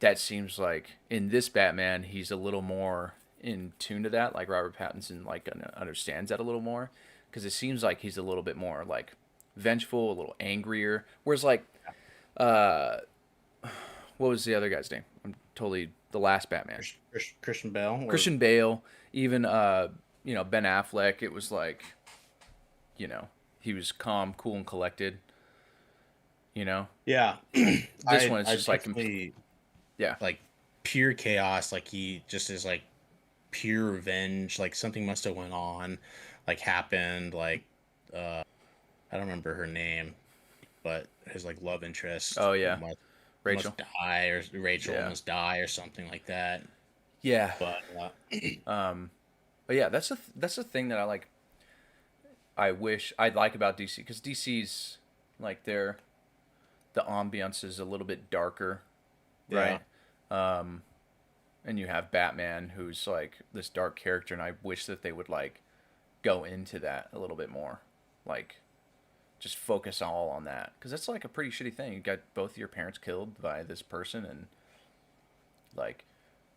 that seems like in this Batman he's a little more in tune to that. Like Robert Pattinson like understands that a little more because it seems like he's a little bit more like vengeful, a little angrier. Whereas like uh what was the other guy's name? I'm totally the last Batman. Christian Bale. Christian Bale, even Ben Affleck. It was like, he was calm, cool, and collected. You know, Yeah, this one is I just like, definitely yeah, like pure chaos. Like he just is like pure revenge. Like something must have went on, like happened. Like I don't remember her name, but his like love interest. oh yeah, Must Rachel, die, or Rachel yeah, must die or something like that. yeah. But But yeah, that's the thing that I like. I wish I'd like about DC because DC's like the ambiance is a little bit darker, yeah, right? And you have Batman who's like this dark character, and I wish that they would like go into that a little bit more, like just focus all on that because that's like a pretty shitty thing. You got both of your parents killed by this person, and like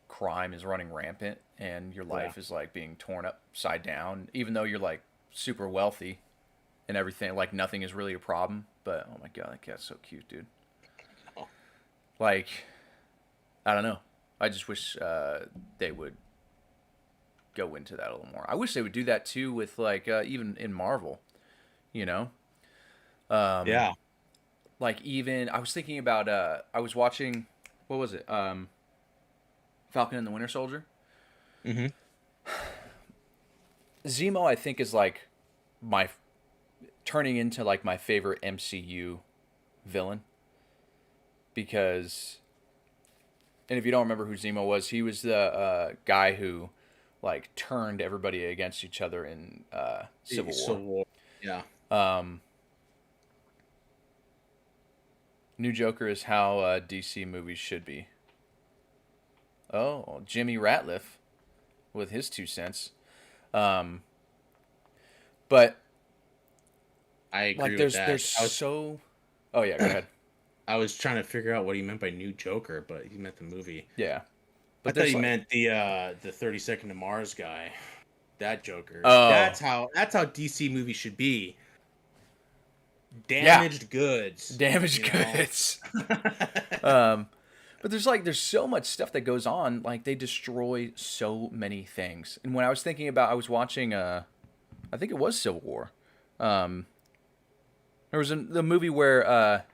crime is running rampant, and your life is like being torn upside down, even though you're like super wealthy and everything. Like nothing is really a problem. But oh my god, that cat's so cute, dude. Like, I don't know. I just wish they would go into that a little more. I wish they would do that too with like even in Marvel, you know. yeah. Like even I was thinking about I was watching what was it Falcon and the Winter Soldier. Mm-hmm. Zemo I think is like my turning into like my favorite MCU villain because, and if you don't remember who Zemo was, he was the guy who like turned everybody against each other in Civil War. Civil War. Yeah. New Joker is how DC movies should be. Oh, Jimmy Ratliff with his 2 cents. But I agree like with that. Oh yeah, go ahead. I was trying to figure out what he meant by New Joker, but he meant the movie. Yeah. But I thought he meant the 30 Second to Mars guy. That Joker. Oh. That's how DC movies should be. Damaged goods. Damaged goods. But there's so much stuff that goes on. Like they destroy so many things. And when I was thinking about, I was watching, I think it was Civil War. There was the movie where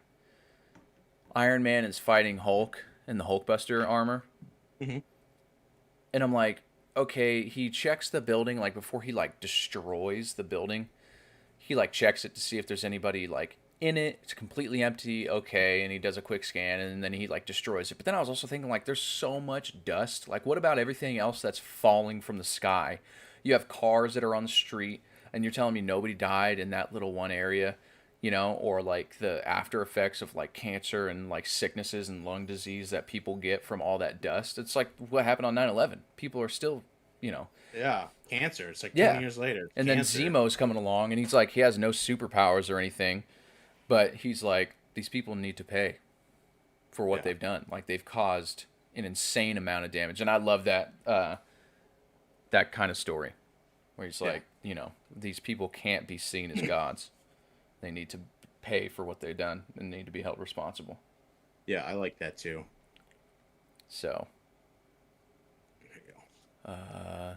Iron Man is fighting Hulk in the Hulkbuster armor. Mm-hmm. And I'm like, okay, he checks the building like before he like destroys the building. He like checks it to see if there's anybody like in it. It's completely empty. Okay, and he does a quick scan, and then he like destroys it. But then I was also thinking like, there's so much dust. Like, what about everything else that's falling from the sky? You have cars that are on the street, and you're telling me nobody died in that little one area, you know, or like the after effects of like cancer and like sicknesses and lung disease that people get from all that dust. It's like what happened on 9/11. People are still, you know, Yeah, cancer. It's like yeah. 20 years later. And Cancer. then Zemo's coming along, and he's like, he has no superpowers or anything, but he's like, these people need to pay for what they've done. Like, they've caused an insane amount of damage, and I love that that kind of story, where he's like, you know, these people can't be seen as gods. They need to pay for what they've done and need to be held responsible. Yeah, I like that too. So, There you go.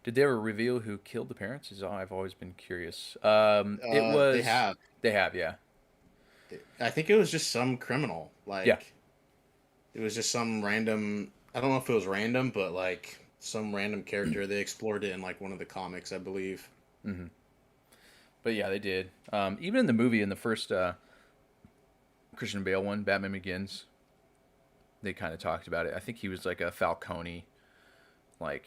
did they ever reveal who killed the parents? I've always been curious. It was. They have. They have, yeah. I think it was just some criminal. Like, Yeah. it was just some random. I don't know if it was random, but like some random character. They explored it in like one of the comics, I believe. Mm-hmm. But yeah, they did. Even in the movie, in the first Christian Bale one, Batman Begins, they kind of talked about it. I think he was like a Falcone, like,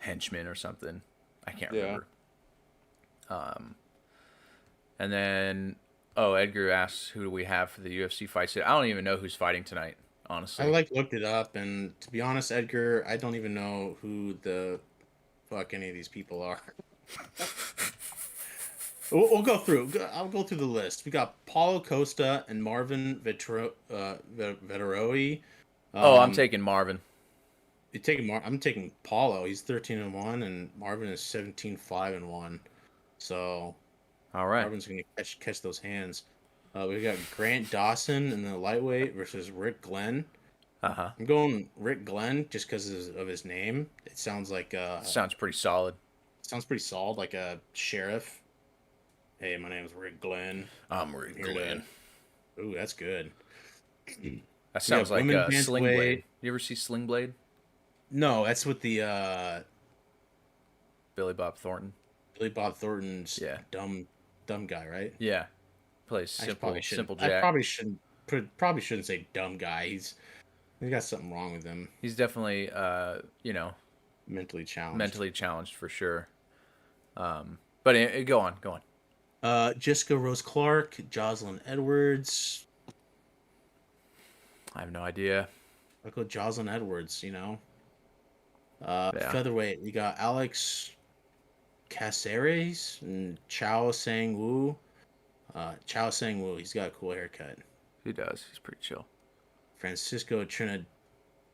henchman or something. I can't remember. And then, Edgar asks, who do we have for the UFC fights? I don't even know who's fighting tonight, honestly. I like looked it up, and to be honest, Edgar, I don't even know who the fuck any of these people are. We'll go through. I'll go through the list. We got Paulo Costa and Marvin Vettori. I'm taking Marvin. You taking I'm taking Paulo. He's 13-1, and Marvin is 17-5-1. So, All right. Marvin's gonna catch those hands. We got Grant Dawson in the lightweight versus Rick Glenn. Uh-huh. I'm going Rick Glenn just because of his name. It sounds like Sounds pretty solid. sounds pretty solid, like a sheriff. Hey, my name is Rick Glenn. I'm Rick Glenn. Ooh, that's good. That sounds like women's Sling bantamweight. Blade. You ever see Sling Blade? No, that's with the Billy Bob Thornton. Billy Bob Thornton's Yeah. dumb guy, right? Yeah. Plays I simple shouldn't- Jack. I probably shouldn't say dumb guy. He's got something wrong with him. He's definitely, Mentally challenged. mentally challenged for sure. But go on. Jessica Rose Clark, Jocelyn Edwards. I have no idea. I'll go Jocelyn Edwards, you know. Yeah. Featherweight, we got Alex Caceres and Chao Sang Woo. Chao Sang Woo, he's got a cool haircut. He does. He's pretty chill. Francisco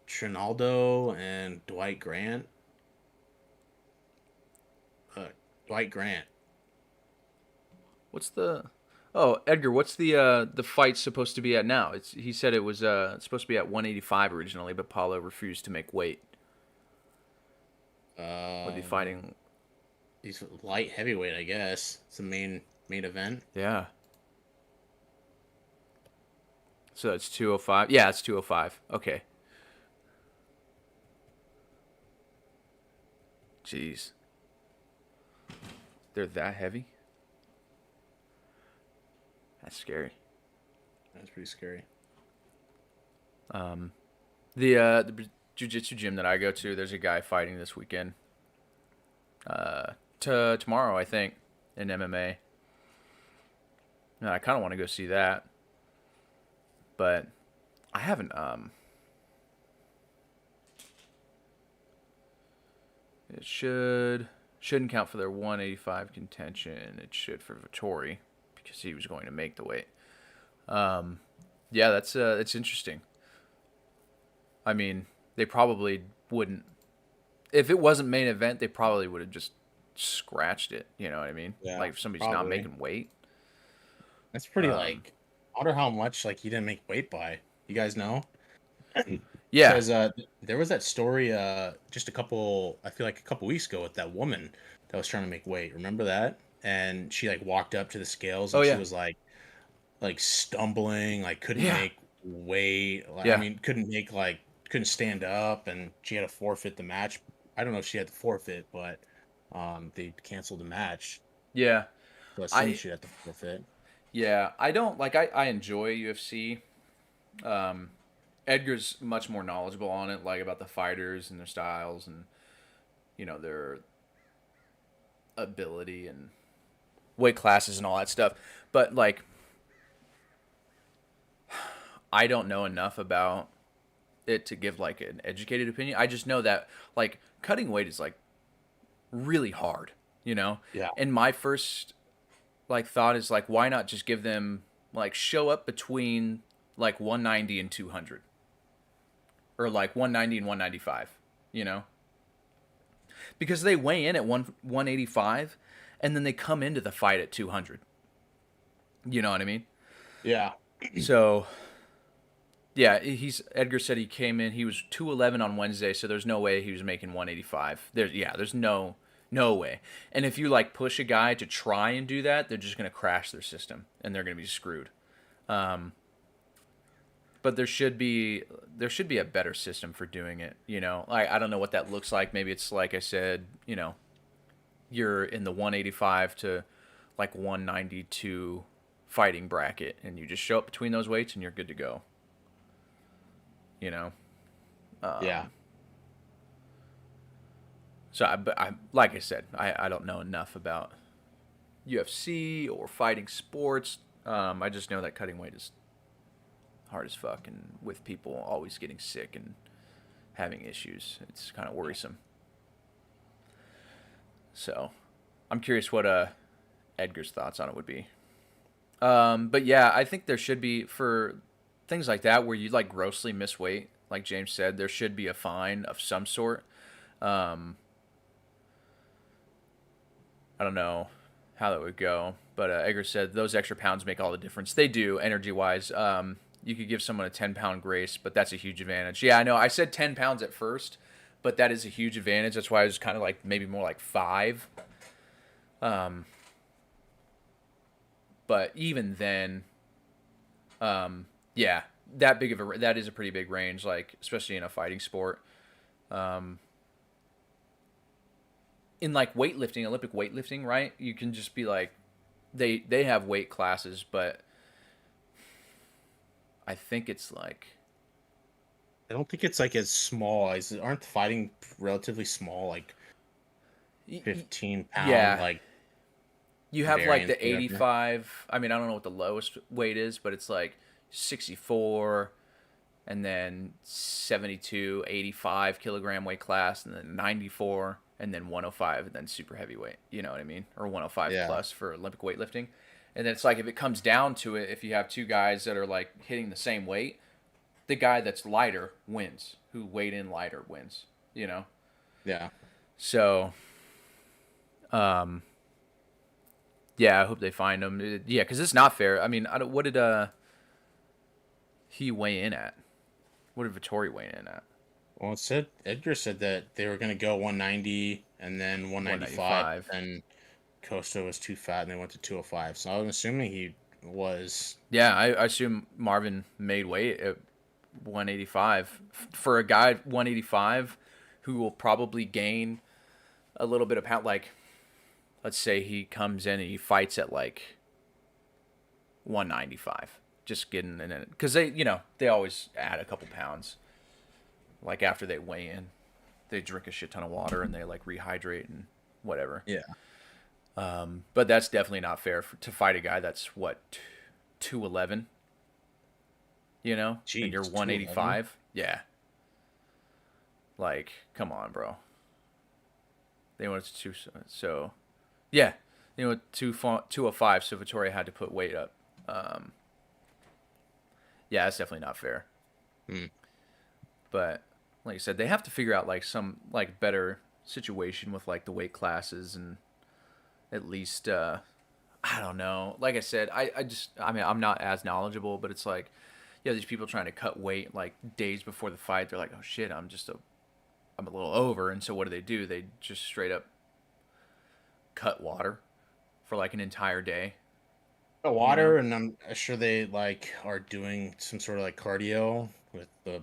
Trinaldo and Dwight Grant. Dwight Grant. What's the... Oh, Edgar, what's the fight supposed to be at now? He said it was supposed to be at 185 originally, but Paulo refused to make weight. Would be fighting... He's light heavyweight, I guess. It's the main event. Yeah. So it's 205? Yeah, it's 205. Okay. Jeez. They're that heavy? That's scary. That's pretty scary. The jiu-jitsu gym that I go to, there's a guy fighting this weekend. Tomorrow, I think, in MMA. And I kind of want to go see that. But I haven't, it shouldn't count for their 185 contention. It should for Vittori, because he was going to make the weight. Yeah, it's interesting. I mean, they probably wouldn't. If it wasn't main event, they probably would have just scratched it. You know what I mean? Yeah, like if somebody's not probably. making weight. That's pretty like. I wonder how much like he didn't make weight by. You guys know? Yeah. Because there was that story just I feel like a couple weeks ago with that woman that was trying to make weight. Remember that? And she like walked up to the scales and Oh, she yeah. was like stumbling, like couldn't Yeah. make weight. Like, Yeah. I mean, couldn't stand up, and she had to forfeit the match. I don't know if she had to forfeit, but they canceled the match. Yeah. So I assume she had to forfeit. Yeah, I don't like. I enjoy UFC. Um, Edgar's much more knowledgeable on it, like about the fighters and their styles and their ability and weight classes and all that stuff. But like, I don't know enough about it to give like an educated opinion. I just know that like cutting weight is like really hard, Yeah. And my first like thought is like, why not just give them like show up between like 190 and 200, or like 190 and 195, because they weigh in at 185, and then they come into the fight at 200. You know what I mean? Yeah. So yeah, Edgar said he came in. He was 211 on Wednesday, so there's no way he was making 185. There's no way. And if you like push a guy to try and do that, they're just gonna crash their system and they're gonna be screwed. But there should be a better system for doing it. I don't know what that looks like. Maybe it's like I said, you're in the 185 to like 192 fighting bracket, and you just show up between those weights and you're good to go. Yeah. So I like I said, I don't know enough about UFC or fighting sports. I just know that cutting weight is hard as fuck, and with people always getting sick and having issues, it's kind of worrisome. So I'm curious what Edgar's thoughts on it would be. But yeah, I think there should be, for things like that where you like grossly miss weight, like James said, there should be a fine of some sort. I don't know how that would go, but Edgar said those extra pounds make all the difference. They do, energy wise. You could give someone a 10-pound grace, but that's a huge advantage. Yeah, I know. I said 10 pounds at first, but that is a huge advantage. That's why I was kind of like maybe more like 5. But even then, yeah, that is a pretty big range, like especially in a fighting sport. In like weightlifting, Olympic weightlifting, right? You can just be like, they have weight classes, but I think it's like, I don't think it's like as small as, aren't fighting relatively small, like 15 pound, yeah. like You have like the variance, 85. I mean, I don't know what the lowest weight is, but it's like 64, and then 72, 85 kilogram weight class, and then 94, and then 105, and then super heavyweight. You know what I mean? Or 105 Yeah. plus for Olympic weightlifting. And then it's like, if it comes down to it, if you have two guys that are like hitting the same weight, the guy that's lighter wins. Who weighed in lighter wins. Yeah. So, yeah, I hope they find him. Yeah, because it's not fair. I mean, what did he weigh in at? What did Vittori weigh in at? Well, Edgar said that they were going to go 190 and then 195, and Costa was too fat and they went to 205. So I'm assuming he was. Yeah, I assume Marvin made weight at 185. For a guy 185 who will probably gain a little bit of pound, like, let's say he comes in and he fights at like 195, just getting in it, because they always add a couple pounds. Like after they weigh in, they drink a shit ton of water and they like rehydrate and whatever. Yeah. But that's definitely not fair to fight a guy that's what, 211. Jeez, and you're 185. Yeah. Like, come on, bro. They went to 2, so yeah, 205. So Vittoria had to put weight up. Yeah, that's definitely not fair. But like I said, they have to figure out like some like better situation with like the weight classes, and at least I don't know. Like I said, I mean, I'm not as knowledgeable, but it's like, yeah, these people trying to cut weight like days before the fight. They're like, oh shit, I'm a little over, and so what do? They just straight up cut water for like an entire day. Water, and I'm sure they like are doing some sort of like cardio with the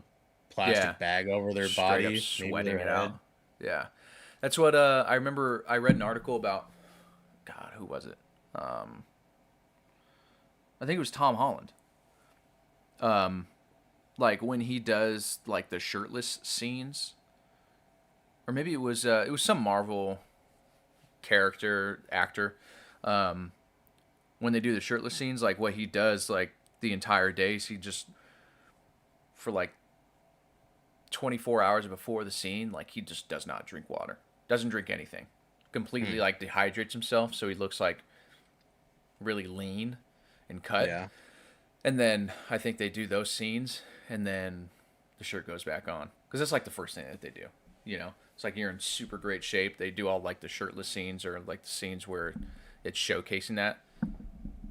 plastic bag over their Straight body, up sweating maybe it their out. head. Yeah, that's what I remember. I read an article about, God, who was it? I think it was Tom Holland. Like when he does like the shirtless scenes, or maybe it was some Marvel character actor. Um, when they do the shirtless scenes, like what he does, like the entire day, he just for like 24 hours before the scene, like he just does not drink water, doesn't drink anything, completely like dehydrates himself, so he looks like really lean and cut. Yeah. And then I think they do those scenes, and then the shirt goes back on because that's like the first thing that they do. You know, it's like you're in super great shape. They do all like the shirtless scenes or like the scenes where it's showcasing that,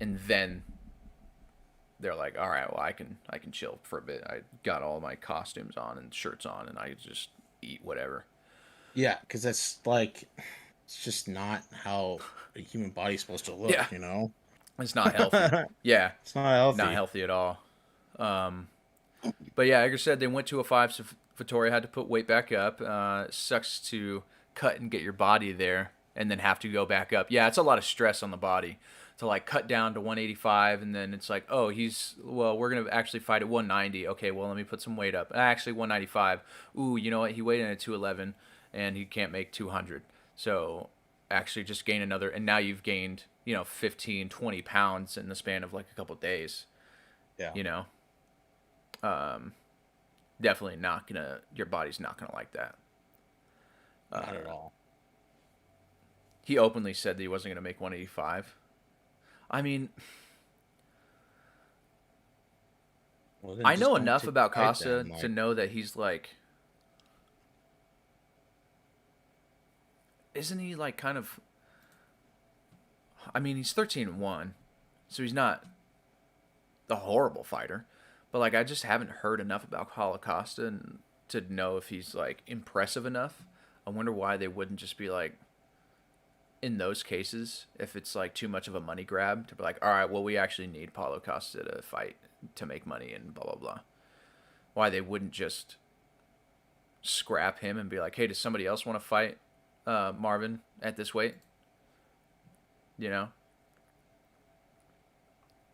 and then they're like, all right, well, I can chill for a bit. I got all my costumes on and shirts on, and I just eat whatever. Yeah, because that's like, it's just not how a human body's supposed to look, Yeah. you know? It's not healthy. Yeah, It's not healthy. not healthy at all. But yeah, Edgar said they went to a 5, so Vittoria had to put weight back up. It sucks to cut and get your body there and then have to go back up. Yeah, it's a lot of stress on the body to like cut down to 185, and then it's like, oh, we're going to actually fight at 190. Okay, well, let me put some weight up. Actually, 195. Ooh, you know what? He weighed in at 211, and he can't make 200. So actually just gain another, and now you've gained, 15, 20 pounds in the span of like a couple of days. Yeah. Definitely not gonna, your body's not gonna like that. Not at all. He openly said that he wasn't gonna make 185. I mean, Well, then I just know don't enough take about the fight Costa then, to know that he's like, isn't he like kind of, I mean, he's 13-1, so he's not a horrible fighter, but like I just haven't heard enough about Paulo Costa and to know if he's like impressive enough. I wonder why they wouldn't just be like, in those cases, if it's like too much of a money grab, to be like, all right, well, we actually need Paulo Costa to fight to make money and blah blah blah. Why they wouldn't just scrap him and be like, hey, does somebody else want to fight Marvin at this weight?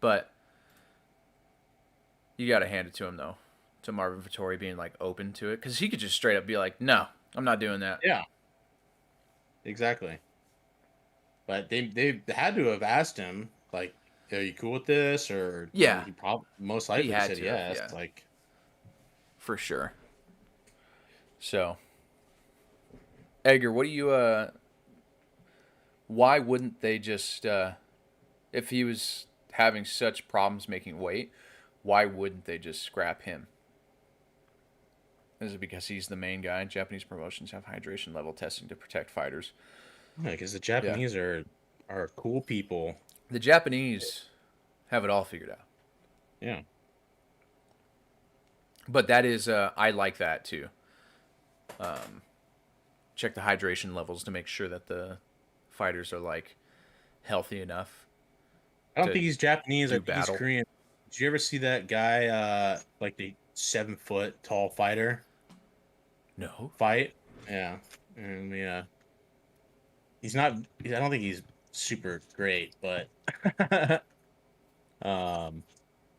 But you got to hand it to him, though, to Marvin Vettori being, like, open to it. Because he could just straight up be like, no, I'm not doing that. Yeah. Exactly. But they had to have asked him, like, are you cool with this? Or Yeah. He most likely had said to yes. have, yeah. Like, For sure. So, Edgar, what do you, why wouldn't they just, if he was having such problems making weight, why wouldn't they just scrap him? Is it because he's the main guy? Japanese promotions have hydration level testing to protect fighters. yeah, because the Japanese are cool people. The Japanese have it all figured out. Yeah. But that is, I like that too. Check the hydration levels to make sure that the fighters are like healthy enough. I don't think he's Japanese. I think battle. he's Korean. Did you ever see that guy, like the 7-foot tall fighter No. fight? Yeah. And yeah. He's not, I don't think he's super great, but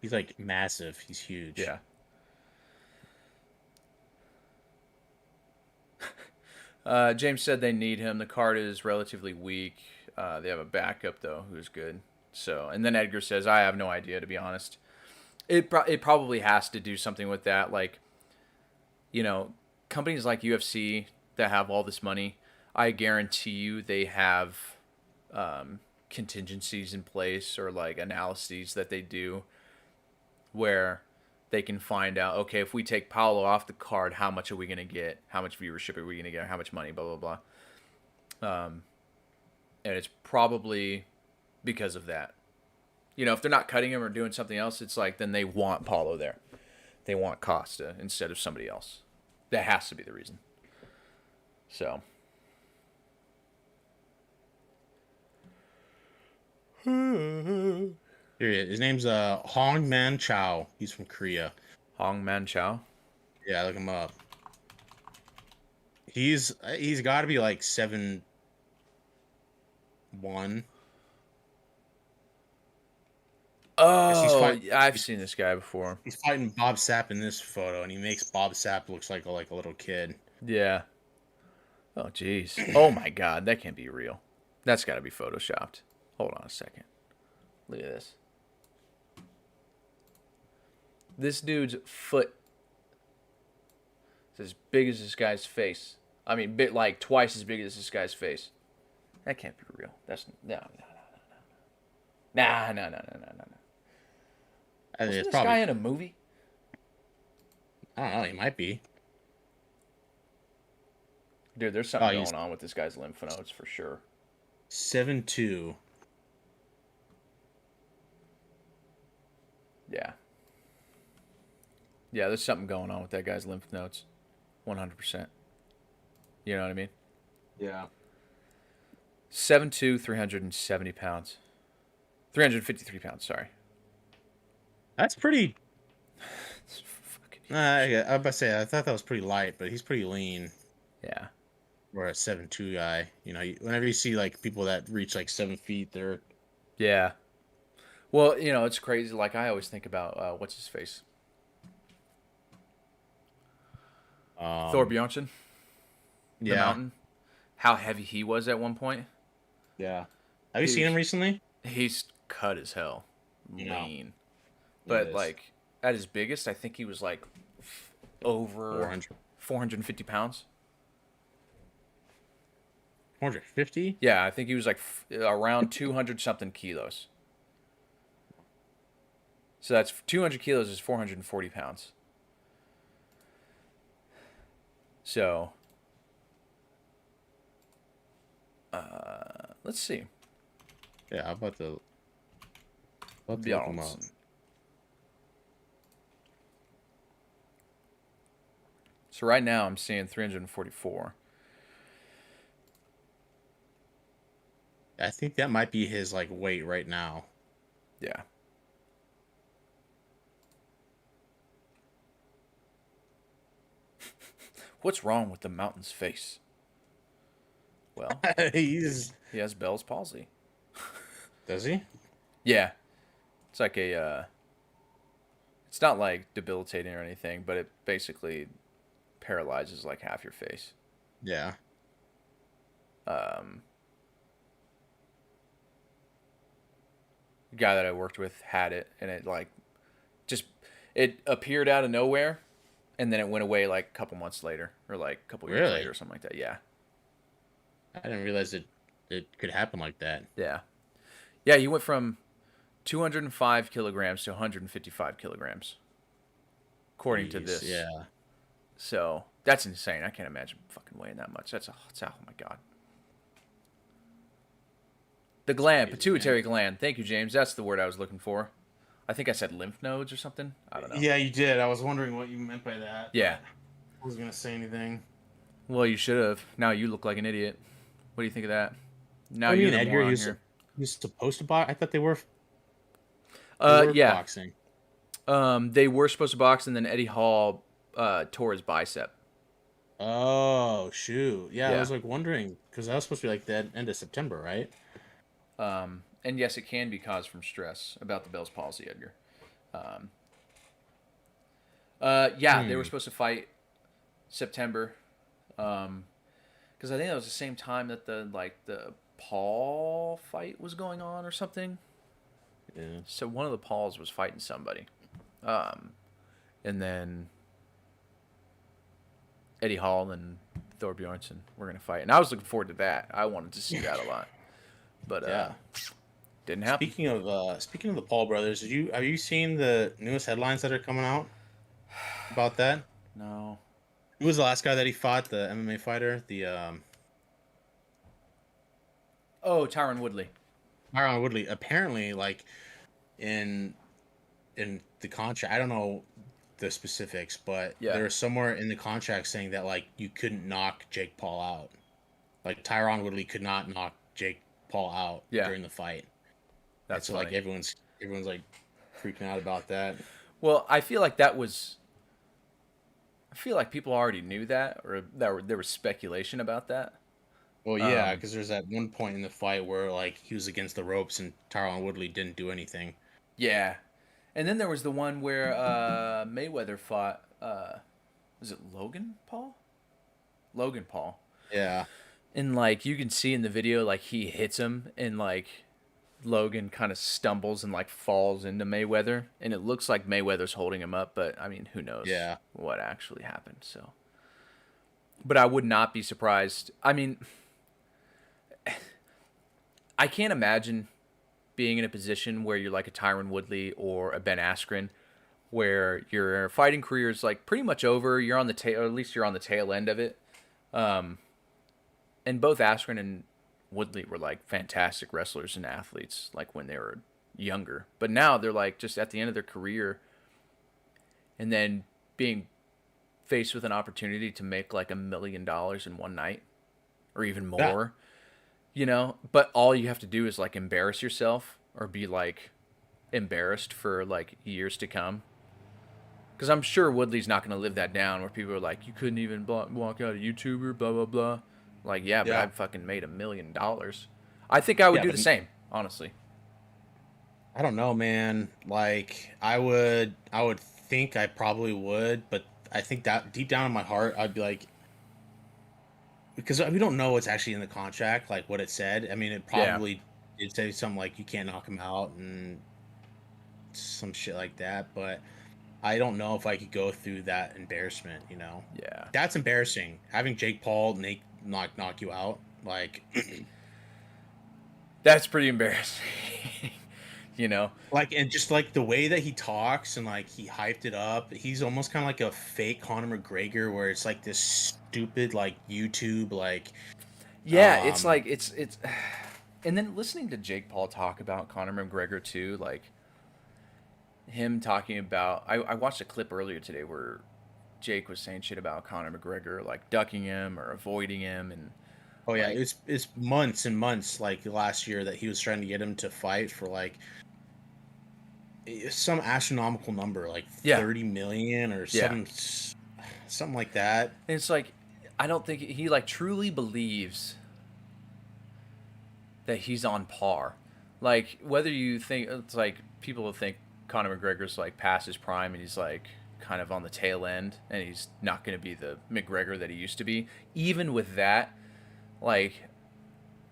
he's like massive. He's huge. Yeah. James said they need him. The card is relatively weak. They have a backup though, who's good. So, and then Edgar says, I have no idea, to be honest. It probably has to do something with that. Like, companies like UFC that have all this money, I guarantee you they have contingencies in place or like analyses that they do where they can find out, okay, if we take Paulo off the card, how much are we going to get? How much viewership are we going to get? How much money? Blah, blah, blah. And it's probably because of that. If they're not cutting him or doing something else, it's like then they want Paulo there. They want Costa instead of somebody else. That has to be the reason. So. Here he is. His name's Hong Man Chow. He's from Korea. Hong Man Chow? Yeah, look him up. He's got to be like 7'1". Oh, I've seen this guy before. He's fighting Bob Sapp in this photo, and he makes Bob Sapp looks like a little kid. Yeah. Oh, jeez. Oh, my God. That can't be real. That's got to be photoshopped. Hold on a second. Look at this. This dude's foot is as big as this guy's face. I mean, like twice as big as this guy's face. That can't be real. That's no. I I think Wasn't it's this probably. guy in a movie? I don't know. He might be. Dude, there's something he's- going on with this guy's lymph nodes for sure. 7'2". Yeah. Yeah, there's something going on with that guy's lymph nodes. 100%. You know what I mean? Yeah. 7'2", 370 pounds. 353 pounds, sorry. That's pretty. It's fucking I was about to say I thought that was pretty light, but he's pretty lean. yeah. Or a 7'2" guy. You know, whenever you see like people that reach like 7 feet, they're Yeah. Well, you know, it's crazy. Like, I always think about, what's his face? Thor Bjornsson. The yeah, Mountain. How heavy he was at one point. yeah. Have you seen him recently? He's cut as hell. Yeah. Lean. But, is. like, at his biggest, I think he was, like, over 400. 450 pounds. 450? Yeah, I think he was, like, around 200-something kilos. So that's 200 kilos is 440 pounds. So, let's see. Yeah, how about the. Look him up. Bjornsson. So right now I'm seeing 344. I think that might be his like weight right now. Yeah. What's wrong with the Mountain's face? Well, He's. he has Bell's palsy. Does he? Yeah. It's like a, it's not like debilitating or anything, but it basically paralyzes like half your face. Yeah. The guy that I worked with had it, and it like just it appeared out of nowhere, and then it went away like a couple months later, or like a couple years Really? later, or something like that. Yeah, I didn't realize it could happen like that. yeah, yeah. He went from 205 kilograms to 155 kilograms, according to Jeez, this. Yeah. So that's insane. I can't imagine fucking weighing that much. That's oh my god. The gland, crazy, pituitary gland. Thank you, James. That's the word I was looking for. I think I said lymph nodes or something. I don't know. Yeah, you did. I was wondering what you meant by that. Yeah. I wasn't gonna say anything. Well, you should have. Now you look like an idiot. What do you think of that? Now What do you you're mean, the Edgar? moron He here. was supposed to box. I thought they were. They were Yeah. boxing. They were supposed to box, and then Eddie Hall tore his bicep. Oh shoot! Yeah, Yeah. I was like wondering because that was supposed to be like the end of September, right? And yes, it can be caused from stress about the Bell's palsy, Edgar. Yeah, they were supposed to fight September, because I think that was the same time that the Paul fight was going on or something. Yeah. So one of the Pauls was fighting somebody, and then Eddie Hall and Thor Bjornsson were gonna fight, and I was looking forward to that. I wanted to see that a lot, but Yeah. didn't happen. Speaking of the Paul brothers, have you seen the newest headlines that are coming out about that? No. Who was the last guy that he fought? The MMA fighter, the Oh, Tyron Woodley. Tyron Woodley. Apparently, like in the contract, I don't know the specifics, but Yeah. there was somewhere in the contract saying that like you couldn't knock Jake Paul out. Like Tyron Woodley could not knock Jake Paul out Yeah. during the fight. That's So like funny. everyone's like freaking out about that. Well, I feel like that was. I feel like people already knew that, or there was speculation about that. Well, yeah, because there's that one point in the fight where like he was against the ropes and Tyron Woodley didn't do anything. Yeah. And then there was the one where Mayweather fought, was it Logan Paul? Logan Paul. Yeah. And, like, you can see in the video, like, he hits him, and, like, Logan kind of stumbles and, like, falls into Mayweather. And it looks like Mayweather's holding him up, but, I mean, who knows what actually happened, so. But I would not be surprised. I mean, I can't imagine being in a position where you're like a Tyron Woodley or a Ben Askren, where your fighting career is like pretty much over. You're on the tail, or at least you're on the tail end of it. And both Askren and Woodley were like fantastic wrestlers and athletes, like when they were younger. But now they're like just at the end of their career, and then being faced with an opportunity to make like $1 million in one night, or even more. You know, but all you have to do is like embarrass yourself or be like embarrassed for like years to come. Because I'm sure Woodley's not going to live that down where people are like, you couldn't even walk out a YouTuber, blah, blah, blah. Like, yeah, but I fucking made $1 million. I think I would do the same, honestly. I don't know, man. Like, I would think I probably would, but I think that deep down in my heart, I'd be like, because we don't know what's actually in the contract, like what it said. I mean, it probably did say something like you can't knock him out and some shit like that. But I don't know if I could go through that embarrassment. You know? Yeah, that's embarrassing. Having Jake Paul knock you out, like that's pretty embarrassing. You know, like, and just like the way that he talks and like he hyped it up. He's almost kind of like a fake Conor McGregor, where it's like this stupid like YouTube like. Yeah, it's like it's, and then listening to Jake Paul talk about Conor McGregor too, like him talking about. I watched a clip earlier today where Jake was saying shit about Conor McGregor, like ducking him or avoiding him, and oh yeah, like, it's months and months like last year that he was trying to get him to fight for like some astronomical number, like 30 million or something like that. And it's like, I don't think he like truly believes that he's on par. Like, whether you think it's like people will think Conor McGregor's like past his prime and he's like kind of on the tail end and he's not going to be the McGregor that he used to be. Even with that, like,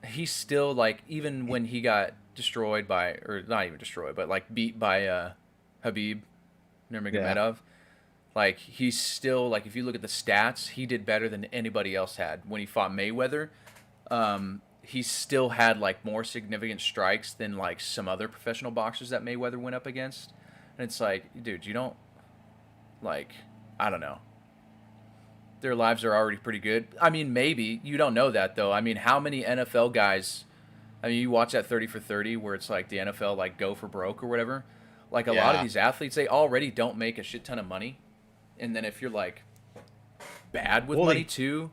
he's still like, even when he got destroyed by, or not even destroyed, but like beat by Habib Nurmagomedov, like he's still like, if you look at the stats, he did better than anybody else had when he fought Mayweather. He still had like more significant strikes than like some other professional boxers that Mayweather went up against. And it's like, dude, you don't, like, I don't know. Their lives are already pretty good. I mean, maybe. You don't know that, though. I mean, how many NFL guys... I mean, you watch that 30 for 30 where it's like the NFL, like, go for broke or whatever. Like, a lot of these athletes, they already don't make a shit ton of money. And then if you're, like, bad with money, too...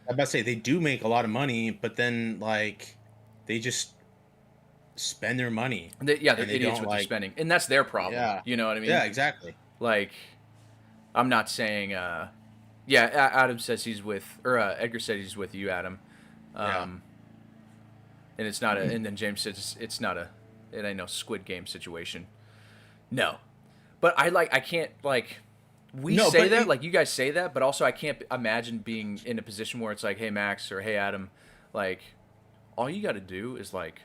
I'm about to say, they do make a lot of money, but then, like, they just spend their money. They're idiots with their spending. And that's their problem. Yeah. You know what I mean? Yeah, exactly. Like, I'm not saying... Adam says he's with... Or Edgar said he's with you, Adam. And it's not a... And then James says it's not a... It ain't no Squid Game situation. No. But I can't, like... Like, you guys say that, but also I can't imagine being in a position where it's like, hey, Max, or hey, Adam, like, all you got to do is, like,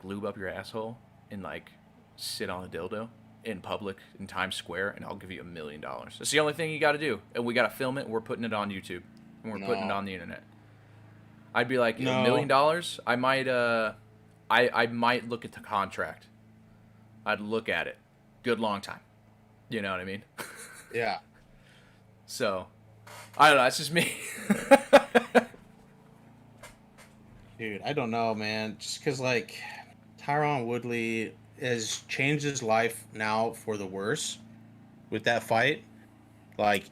lube up your asshole and, like, sit on a dildo in public in Times Square, and I'll give you $1 million. That's the only thing you got to do. And we got to film it, and we're putting it on YouTube, and we're putting it on the internet. I'd be like, $1 million? I might, I might look at the contract. I'd look at it. Good long time. You know what I mean? Yeah. So, I don't know. That's just me. Dude, I don't know, man. Just because, like, Tyron Woodley has changed his life now for the worse with that fight. Like,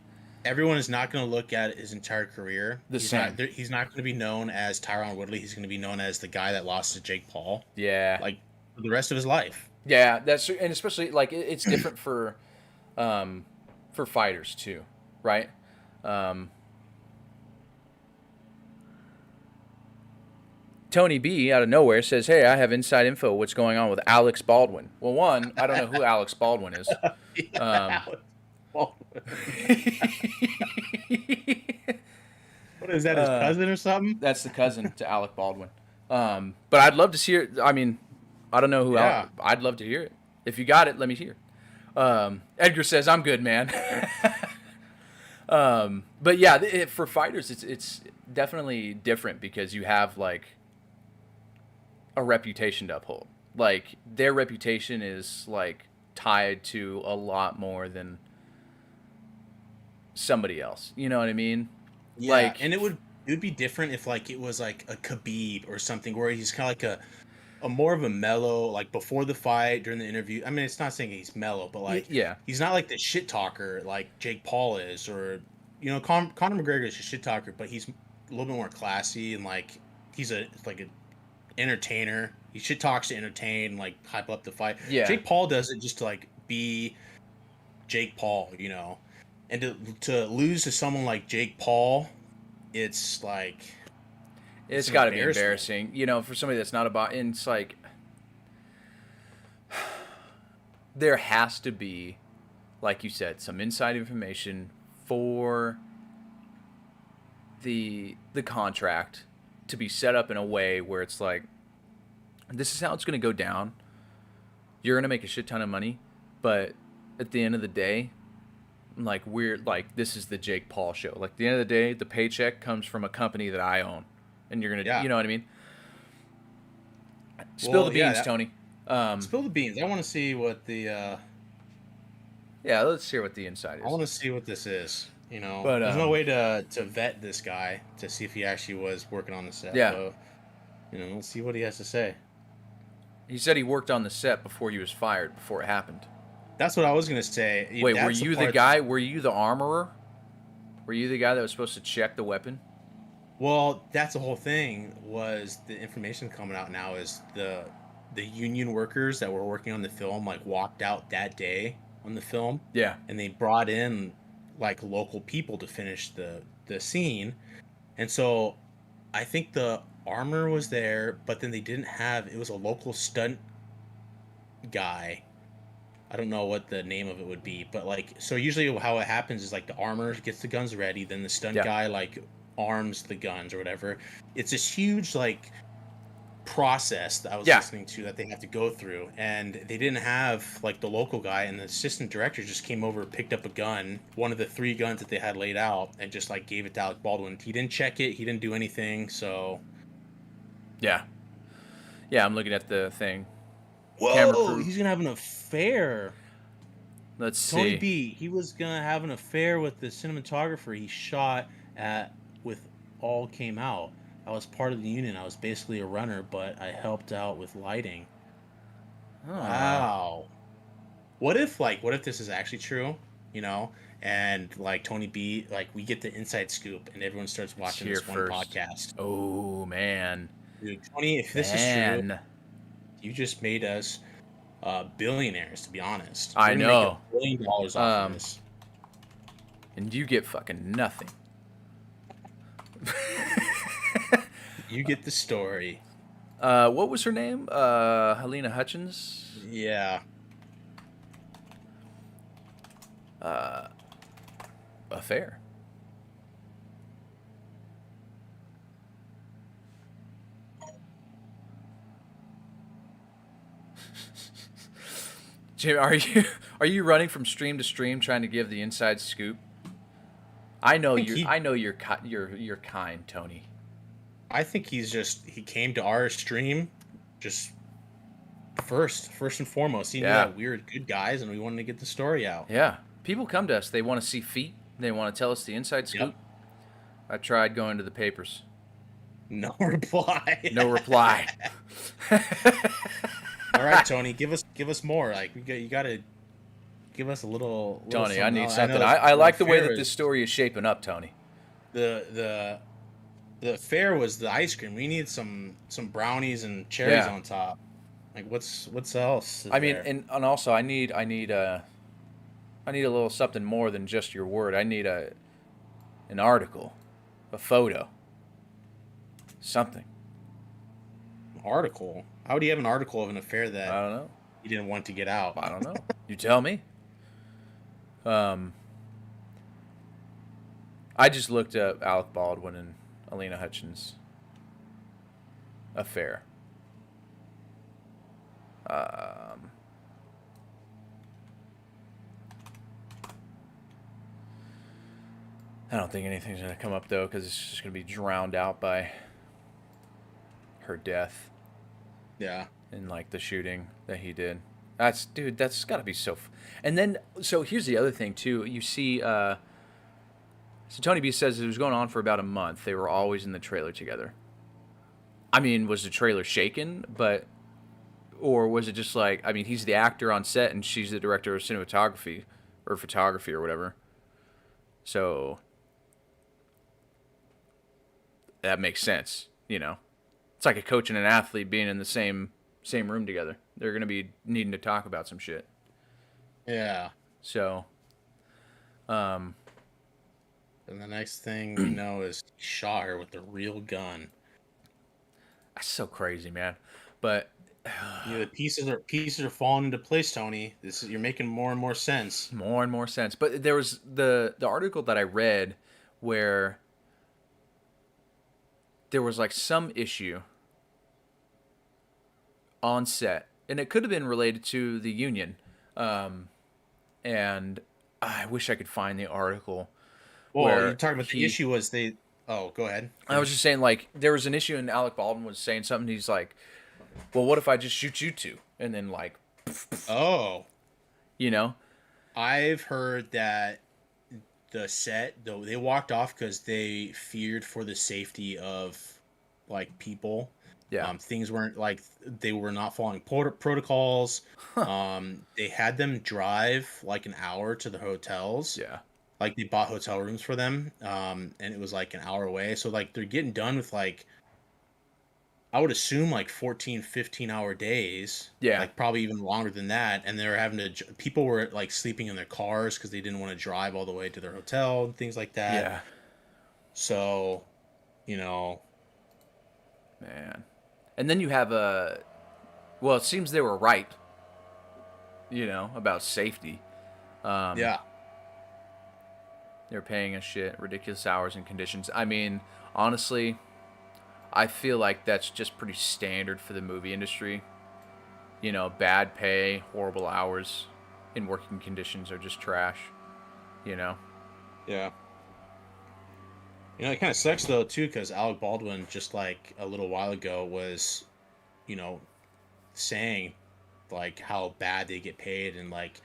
everyone is not going to look at his entire career. He's not going to be known as Tyron Woodley. He's going to be known as the guy that lost to Jake Paul. Yeah. Like, for the rest of his life. Yeah, that's, and especially, like, it's different for fighters too, right? Tony B out of nowhere says, "Hey, I have inside info. What's going on with Alex Baldwin?" Well, one, I don't know who Alex Baldwin is. Yeah, Alec Baldwin. What is that? His cousin or something? That's the cousin to Alec Baldwin. But I'd love to hear. I mean, I don't know who. Yeah. I'd love to hear it. If you got it, let me hear. Edgar says, "I'm good, man." But yeah, for fighters, it's definitely different because you have like a reputation to uphold. Like their reputation is like tied to a lot more than somebody else. You know what I mean? Yeah, Like, and it would be different if like it was like a Khabib or something where he's kind of like a more of a mellow, like before the fight, during the interview. I mean, it's not saying he's mellow, but like yeah, he's not like the shit talker like Jake Paul is, or Conor McGregor is a shit talker, but he's a little bit more classy and like he's like an entertainer. He shit talks to entertain, like hype up the fight. Yeah. Jake Paul does it just to like be Jake Paul, and to lose to someone like Jake Paul, it's like it's got to be embarrassing, for somebody that's not about. And it's like there has to be, like you said, some inside information for the contract to be set up in a way where it's like, this is how it's going to go down. You're going to make a shit ton of money, but at the end of the day, like this is the Jake Paul show. Like at the end of the day, the paycheck comes from a company that I own, and you're gonna, you know what I mean? Spill the beans, Tony. Spill the beans. I want to see what the. Yeah, let's hear what the inside is. I want to see what this is. But there's no way to vet this guy to see if he actually was working on the set. Yeah. So, let's see what he has to say. He said he worked on the set before he was fired, before it happened. That's what I was gonna say. Wait, were you the guy? Were you the armorer? Were you the guy that was supposed to check the weapon? Well, that's the whole thing. Was the information coming out now is the union workers that were working on the film like walked out that day on the film. Yeah. And they brought in like local people to finish the scene, and so I think the armor was there, but then they didn't have. It was a local stunt guy. I don't know what the name of it would be, but like, so usually how it happens is like the armor gets the guns ready, then the stunt guy like arms the guns or whatever. It's this huge like process that I was listening to that they have to go through, and they didn't have like the local guy, and the assistant director just came over, picked up a gun, one of the 3 guns that they had laid out, and just like gave it to Alec Baldwin. He didn't check it, he didn't do anything, so yeah, I'm looking at the thing. Whoa, he's gonna have an affair. Let's see. Tony B, he was gonna have an affair with the cinematographer he shot at with All Came Out. I was part of the union. I was basically a runner, but I helped out with lighting. Oh. Wow. What if this is actually true, and like Tony B, like we get the inside scoop and everyone starts watching this one podcast. Oh man. Dude, Tony, if this is true, you just made us billionaires, to be honest. I know. Make $1 billion off of this. And you get fucking nothing. You get the story. What was her name? Helena Hutchins? Yeah. Affair. Jim, are you running from stream to stream trying to give the inside scoop? I know you're kind, Tony. I think he came to our stream just first and foremost. He knew that we were good guys and we wanted to get the story out. Yeah. People come to us. They want to see feet. They want to tell us the inside scoop. Yep. I tried going to the papers. No reply. No reply. All right, Tony, give us more. Like you got to give us a little. Tony, I need something. I like the way that this story is shaping up, Tony. The affair was the ice cream. We need some brownies and cherries on top. Like what's else? I mean, and also I need a little something more than just your word. I need an article, a photo, something. article? How would he have an article of an affair I that don't know. he didn't want to get out? I don't know. You tell me. I just looked up Alec Baldwin and Alina Hutchins' affair. I don't think anything's going to come up, though, because it's just going to be drowned out by her death Yeah. and, like, the shooting that he did. Dude, that's got to be so... And then, so here's the other thing, too. You see, so Tony B says it was going on for about a month. They were always in the trailer together. I mean, was the trailer shaken? Or was it just like... I mean, he's the actor on set, and she's the director of cinematography or photography or whatever. So... that makes sense, you know. It's like a coach and an athlete being in the same room together. They're going to be needing to talk about some shit. Yeah. So, And the next thing we know is he shot her with a real gun. that's so crazy, man. But The pieces are falling into place, Tony. You're making more and more sense. more and more sense. But there was the article that I read where there was like some issue on set, and it could have been related to the union. And I wish I could find the article. Well, you're talking about the issue was they. Oh, go ahead. I was just saying, like, there was an issue, and Alec Baldwin was saying something. He's like, "Well, what if I just shoot you two?" And then, like, Oh, you know, I've heard that the set though they walked off because they feared for the safety of like people. yeah, Things weren't like they were not following protocols. They had them drive like an hour to the hotels. yeah, Like they bought hotel rooms for them, and it was like an hour away. So like they're getting done with like, I would assume like 14, 15-hour days. Yeah. Like probably even longer than that. And they were having to, people were like sleeping in their cars because they didn't want to drive all the way to their hotel and things like that. yeah, So, you know, man. And then you have well, it seems they were right, you know, about safety. yeah. They're paying us shit, ridiculous hours and conditions. I mean, honestly, I feel like that's just pretty standard for the movie industry. You know, bad pay, horrible hours, and working conditions are just trash. You know? Yeah. You know, it kind of sucks though too, because Alec Baldwin just like a little while ago was, you know, saying like how bad they get paid and like,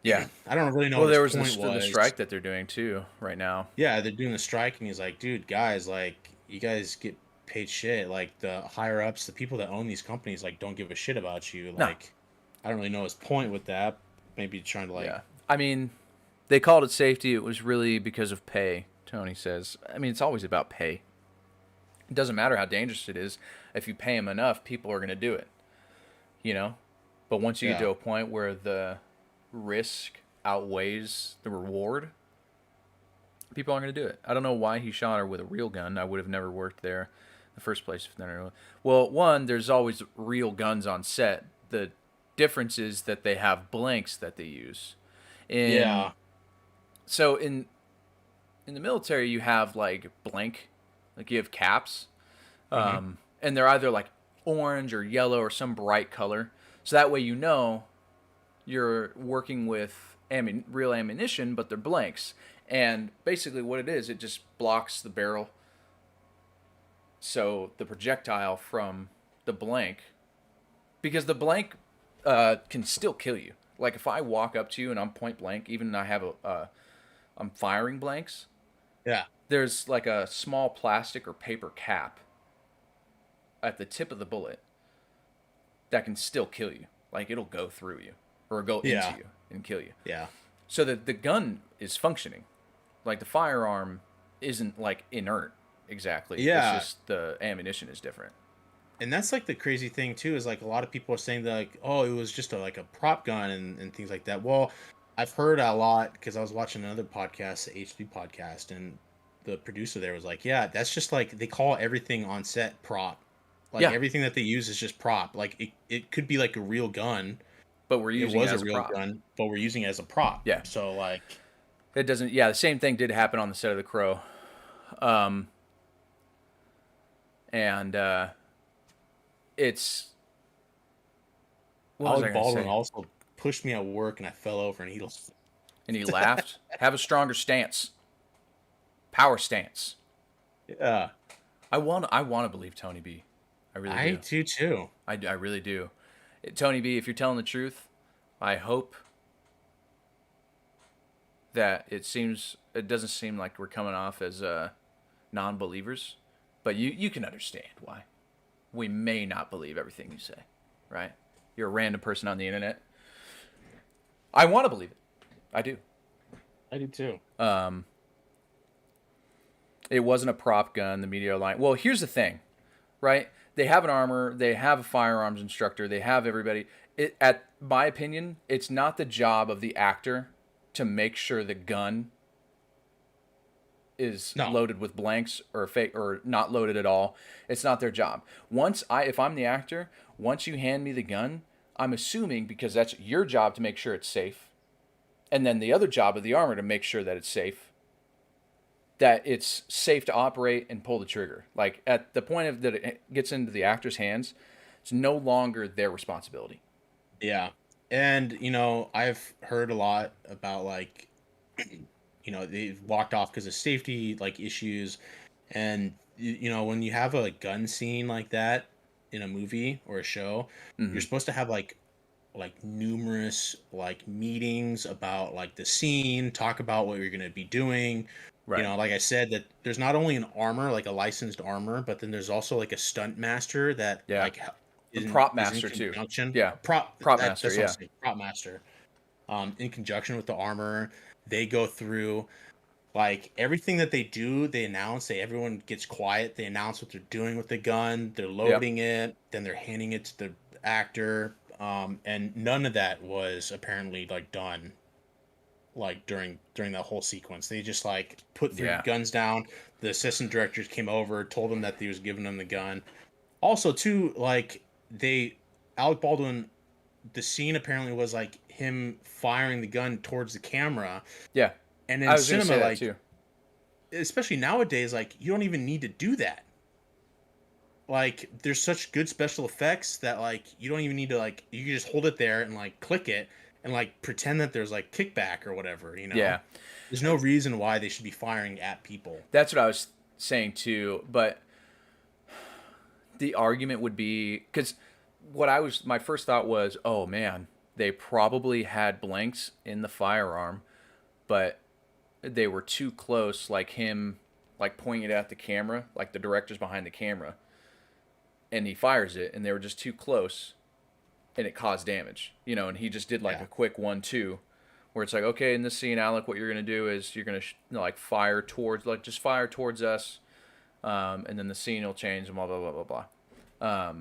Yeah. I don't really know. Well, what there his was point the strike that they're doing too right now. Yeah, they're doing the strike, and he's like, dude, guys, like you guys get paid shit. Like the higher ups, the people that own these companies, like don't give a shit about you. No. Like, I don't really know his point with that. Maybe trying to like, Yeah. I mean, they called it safety. It was really because of pay, Tony says. I mean, it's always about pay. It doesn't matter how dangerous it is. If you pay them enough, people are going to do it. You know? But once you get to a point where the risk outweighs the reward, people aren't going to do it. I don't know why he shot her with a real gun. I would have never worked there in the first place. Well, one, there's always real guns on set. The difference is that they have blanks that they use. yeah, So in the military, you have like blank, like you have caps, and they're either like orange or yellow or some bright color. So that way you know you're working with real ammunition, but they're blanks. And basically what it is, it just blocks the barrel. So the projectile from the blank, because the blank can still kill you. Like if I walk up to you and I'm point blank, even I have I'm firing blanks, yeah, there's like a small plastic or paper cap at the tip of the bullet that can still kill you. Like it'll go through you or go into you and kill you. yeah, So that the gun is functioning. Like the firearm isn't like inert exactly. Yeah. It's just the ammunition is different. and that's like the crazy thing too is like a lot of people are saying that like, oh, it was just like a prop gun and things like that. Well, I've heard a lot because I was watching another podcast, the HD podcast, and the producer there was like, yeah, that's just like they call everything on set prop. Like everything that they use is just prop. Like it could be like a real gun. But we're using it as a real prop. gun, but we're using it as a prop. Yeah. So like it doesn't. Yeah, the same thing did happen on the set of The Crow. And it's Alec Baldwin also pushed me at work, and I fell over, and he laughed. Have a stronger stance. Power stance. Yeah. I want to believe Tony B. I do too. I really do. Tony B, if you're telling the truth, I hope that it doesn't seem like we're coming off as non-believers, but you can understand why. We may not believe everything you say, right? You're a random person on the internet. I want to believe it. I do. I do too. It wasn't a prop gun, the media line. Well, here's the thing, right? They have an armor, they have a firearms instructor, they have everybody. At my opinion, it's not the job of the actor to make sure the gun is loaded with blanks or fake or not loaded at all. It's not their job. If I'm the actor, once you hand me the gun, I'm assuming, because that's your job to make sure it's safe, and then the other job of the armor to make sure that it's safe to operate and pull the trigger. Like at the point of that it gets into the actor's hands, it's no longer their responsibility. Yeah. And, I've heard a lot about like, they've walked off because of safety, like issues. And, when you have a gun scene like that in a movie or a show, you're supposed to have like numerous like meetings about like the scene, talk about what you're going to be doing. Right. Like I said, that there's not only an armor, like a licensed armor, but then there's also like a stunt master that like the prop master too. Yeah. Prop master. That's prop master. In conjunction with the armor, they go through like everything that they do. They announce. Everyone gets quiet. They announce what they're doing with the gun. They're loading it. Then they're handing it to the actor. And none of that was apparently like done. Like during that whole sequence, they just like put 3 guns down. The assistant directors came over, told them that he was giving them the gun. Also, too, like Alec Baldwin, the scene apparently was like him firing the gun towards the camera. Yeah, and in cinema, like too. Especially nowadays, like you don't even need to do that. Like there's such good special effects that like you don't even need to like you can just hold it there and like click it. And like pretend that there's like kickback or whatever, Yeah. There's no reason why they should be firing at people. That's what I was saying too. But the argument would be because my first thought was, oh man, they probably had blanks in the firearm, but they were too close, like him, like pointing it at the camera, like the director's behind the camera, and he fires it, and they were just too close. And it caused damage, and he just did like a quick 1-2 where it's like, okay, in this scene, Alec, what you're going to do is you're going to fire towards us. And then the scene will change and blah, blah, blah, blah, blah.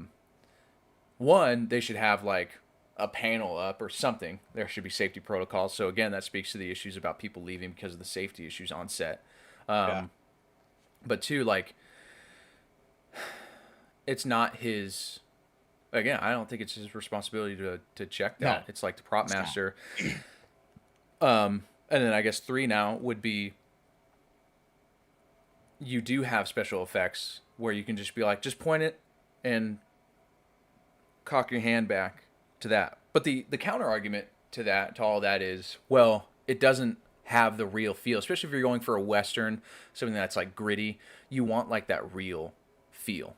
One, they should have like a panel up or something. There should be safety protocols. So again, that speaks to the issues about people leaving because of the safety issues on set. But two, like it's not his, again, I don't think it's his responsibility to check that. No, it's like the prop master. And then I guess 3 now would be you do have special effects where you can just be like, just point it and cock your hand back to that. But the counter argument to all that is, well, it doesn't have the real feel, especially if you're going for a Western, something that's like gritty. You want like that real feel.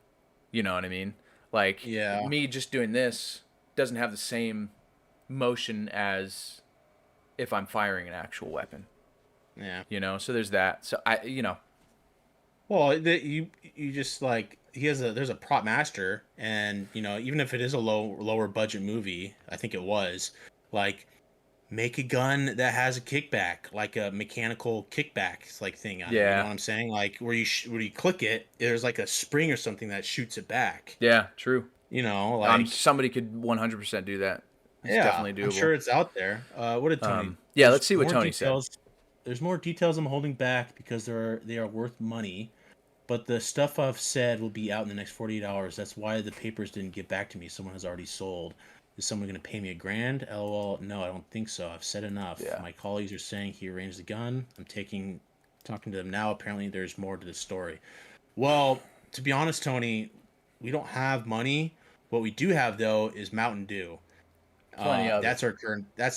You know what I mean? Like, me just doing this doesn't have the same motion as if I'm firing an actual weapon. Yeah. So there's that. So Well, you just like there's a prop master, and even if it is a lower budget movie, I think it was like make a gun that has a kickback, like a mechanical kickback like thing on it. You know what I'm saying? Like where you click it, there's like a spring or something that shoots it back. Yeah, true. Like somebody could 100% do that. It's definitely doable. I'm sure it's out there. What did Tony? Let's see what Tony said. There's more details I'm holding back because they are worth money. but the stuff I've said will be out in the next 48 hours. That's why the papers didn't get back to me. Someone has already sold. Is someone going to pay me $1,000? LOL. No, I don't think so. I've said enough. Yeah. My colleagues are saying he arranged the gun. I'm talking to them now. Apparently, there's more to the story. Well, to be honest, Tony, we don't have money. What we do have though is Mountain Dew. Plenty of That's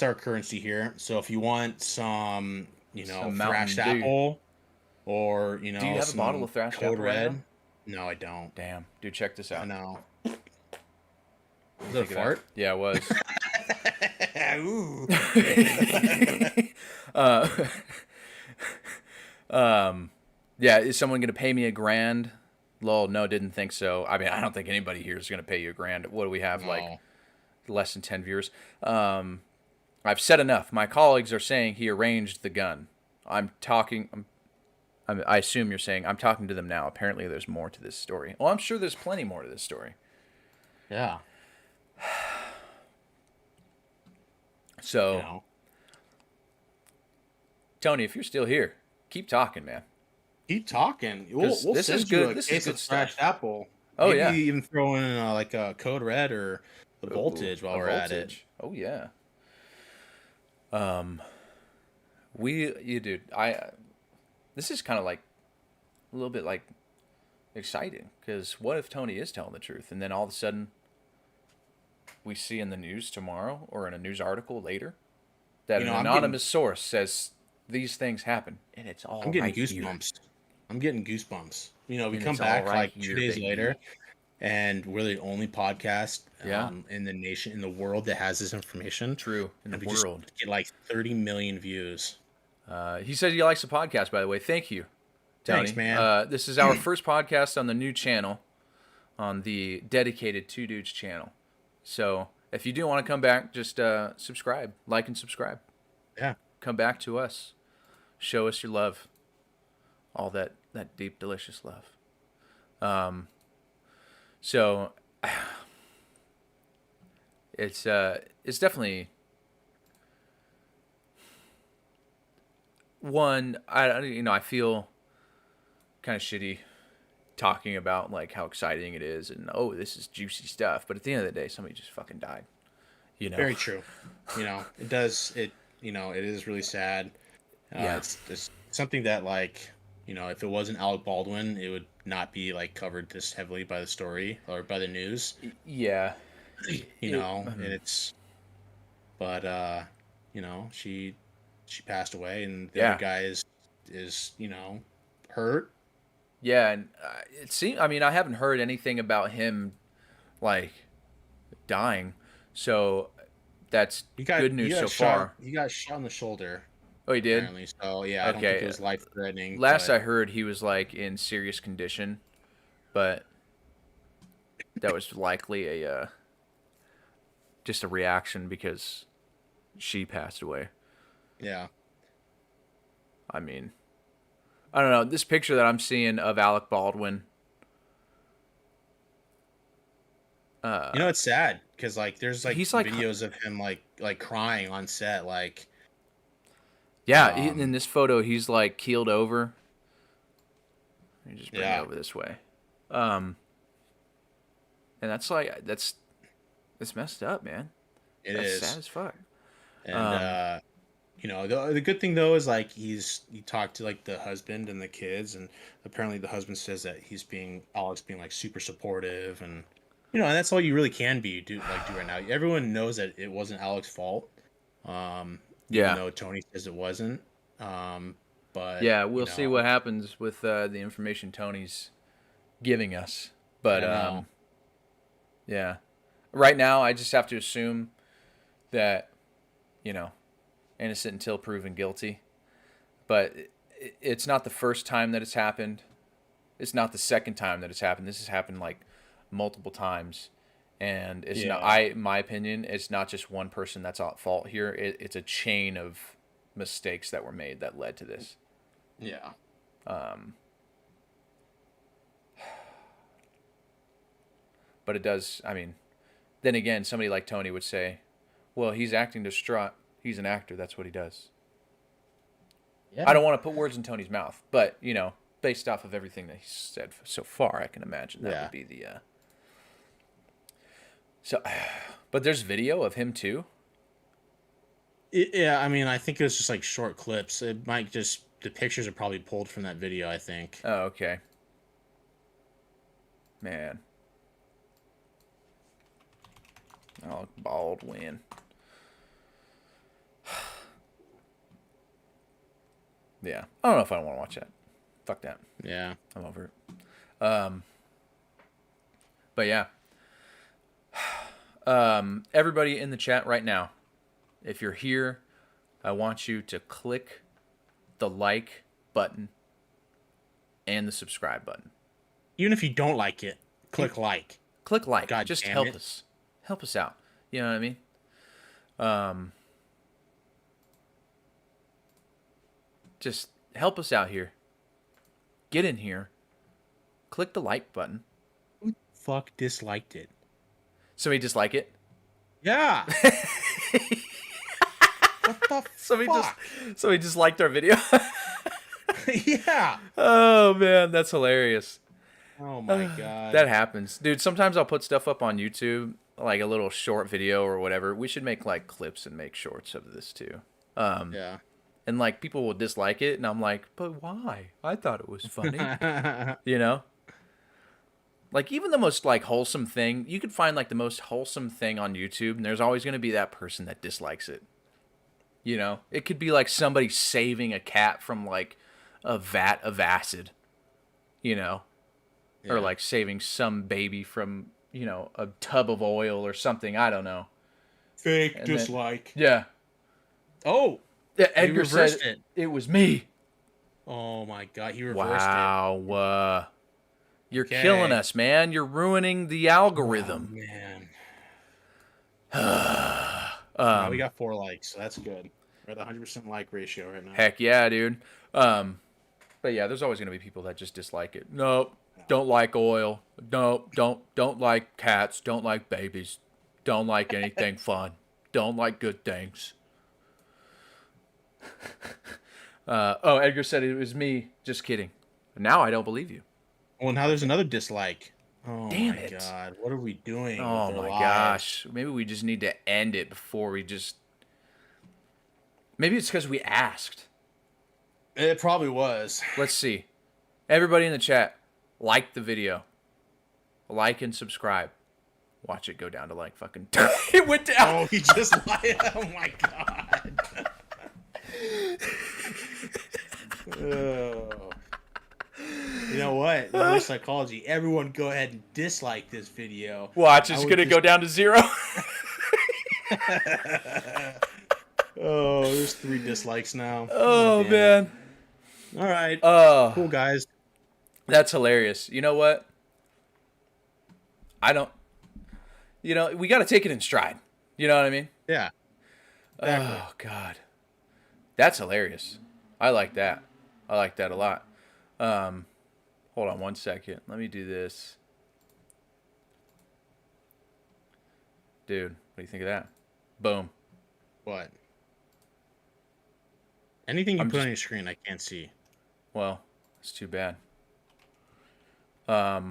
our currency here. So if you want some, Some thrashed Mountain Dew. apple, or Do you have a some bottle of thrashed Code apple right Red. now? No, I don't. Damn, dude, check this out. I know. Was that a fart? Yeah, it was. Ooh. Yeah, is someone going to pay me $1,000? Lol, no, didn't think so. I mean, I don't think anybody here is going to pay you $1,000. What do we have, like less than 10 viewers? I've said enough. My colleagues are saying he arranged the gun. I assume you're saying I'm talking to them now. Apparently, there's more to this story. Well, I'm sure there's plenty more to this story. Yeah. So, Tony, if you're still here, keep talking, man. Keep talking. We'll this send is you good. a This is case good of thrashed stuff. apple. Oh, Maybe yeah. even throw in like a Code Red or the Voltage while A we're at it. Voltage. Oh yeah. This is kind of like a little bit like exciting, because what if Tony is telling the truth, and then all of a sudden we see in the news tomorrow or in a news article later that an anonymous source says these things happen, and it's all I'm getting right goosebumps. here. I'm getting goosebumps. We And come it's all back right like here, 2 days baby. later, and we're the only podcast Yeah. in the nation, in the world, that has this information. True, in the And we just world. get like 30 million views. He said he likes the podcast, by the way. Thank you, Tony. Thanks, man. This is our first podcast on the new channel, on the dedicated Two Dudes channel. So if you do want to come back, just subscribe, like and subscribe. Yeah. Come back to us. Show us your love. All that deep, delicious love. So it's definitely one. I feel kind of shitty talking about like how exciting it is and this is juicy stuff, but at the end of the day, somebody just fucking died. Very true. It does. It is really sad. Yeah. It's something that like if it wasn't Alec Baldwin, it would not be like covered this heavily by the story or by the news. Yeah. And it's, but she passed away, and the other guy is hurt. Yeah, and it seemed. I mean, I haven't heard anything about him like dying, so that's good news so far. He got shot in the shoulder. Oh, he did? Apparently. So yeah, I don't think it was life threatening. Last I heard, he was like in serious condition, but that was likely a just a reaction because she passed away. Yeah. I mean, I don't know. This picture that I'm seeing of Alec Baldwin. It's sad because like there's like he's like videos of him like crying on set, like. Yeah, in this photo, he's like keeled over. Let me just bring it over this way. And that's messed up, man. That's sad as fuck. And the good thing though is like he talked to like the husband and the kids, and apparently the husband says that Alec's being like super supportive, and and that's all you really can do right now. Everyone knows that it wasn't Alec's fault. Even though Tony says it wasn't. But yeah, we'll see what happens with the information Tony's giving us. But yeah, right now I just have to assume that innocent until proven guilty. But it's not the first time that it's happened. It's not the second time that it's happened. This has happened like multiple times. And it's not, my opinion, it's not just one person that's at fault here. It's a chain of mistakes that were made that led to this. Yeah. But it does, I mean, then again, somebody like Tony would say, well, he's acting distraught. He's an actor. That's what he does. Yeah. I don't want to put words in Tony's mouth, but, based off of everything that he said so far, I can imagine that would be the. So, but there's video of him too. Yeah, I mean, I think it was just like short clips. It might just the pictures are probably pulled from that video. I think. Oh, okay. Man. Alec Baldwin. Yeah, I don't know if I want to watch that. Fuck that. Yeah, I'm over it. But yeah. Everybody in the chat right now, if you're here, I want you to click the like button and the subscribe button. even if you don't like it, click like. Click like. God just damn help it. us. Help us out. You know what I mean? Just help us out here. Get in here. Click the like button. Who the fuck disliked it? Somebody dislike it? Yeah. What the fuck? Somebody just liked our video. Yeah. Oh man, that's hilarious. Oh my god. That happens. Dude, sometimes I'll put stuff up on YouTube, like a little short video or whatever. We should make like clips and make shorts of this too. Yeah. And like people will dislike it and I'm like, "But why? I thought it was funny." You know? Like even the most like wholesome thing, you could find like the most wholesome thing on YouTube and there's always going to be that person that dislikes it. You know? It could be like somebody saving a cat from like a vat of acid. You know? Yeah. Or like saving some baby from, you know, a tub of oil or something. I don't know. Fake And dislike. Yeah. Oh. Yeah, He Edgar said reversed it was me. Oh my god, he reversed it. Wow. You're Okay. killing us, man. You're ruining the algorithm. Oh, man. Um, we got 4 likes, so that's good. We're at the 100% like ratio right now. Heck yeah, dude. But yeah, there's always going to be people that just dislike it. Nope, don't like oil. Nope, don't like cats. Don't like babies. Don't like anything fun. Don't like good things. Edgar said it was me. Just kidding. Now I don't believe you. Well, now there's another dislike. Oh Damn my it. god, what are we doing? Oh with our my lives? gosh. Maybe we just need to end it before we just... Maybe it's because we asked. It probably was. Let's see. Everybody in the chat, like the video. Like and subscribe. Watch it go down to like fucking... It went down. Oh, he just lied. Oh my god. Oh. You know what? Reverse psychology. Everyone go ahead and dislike this video. Watch, it's going to go down to 0. Oh, there's 3 dislikes now. Oh, Damn. man. All right. Oh, Cool, guys. that's hilarious. You know what? I don't... You know, we got to take it in stride. You know what I mean? Yeah. Exactly. Oh, God. That's hilarious. I like that. I like that a lot. Hold on one second. Let me do this. Dude, what do you think of that? Boom. What? Anything you I'm put just- on your screen, I can't see. Well, it's too bad. Like-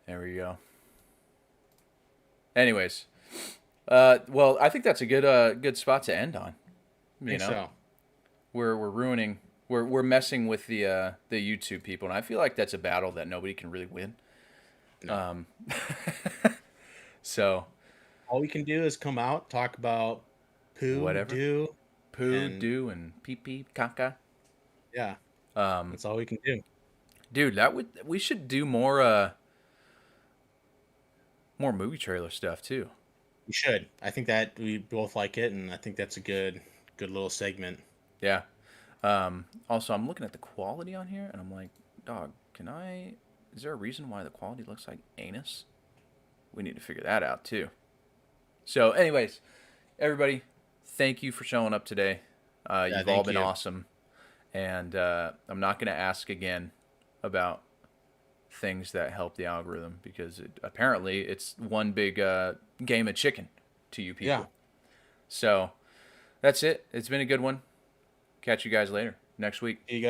There we go. Anyways, well, I think that's a good spot to end on. I think so. We're ruining, we're messing with the YouTube people, and I feel like that's a battle that nobody can really win. No. So All we can do is come out, talk about poo, Whatever. do. poo, And- do, and pee pee, caca. Yeah, Um, that's all we can do. dude, we should do more movie trailer stuff too. We should. I think that we both like it, and I think that's a good little segment. Yeah. Also, I'm looking at the quality on here, and I'm like, dog, is there a reason why the quality looks like anus? We need to figure that out, too. So, anyways, everybody, thank you for showing up today. You've all thank been you. awesome. And I'm not going to ask again about things that help the algorithm, because apparently it's one big game of chicken to you people. Yeah. So that's it. It's been a good one. Catch you guys later next week. You guys.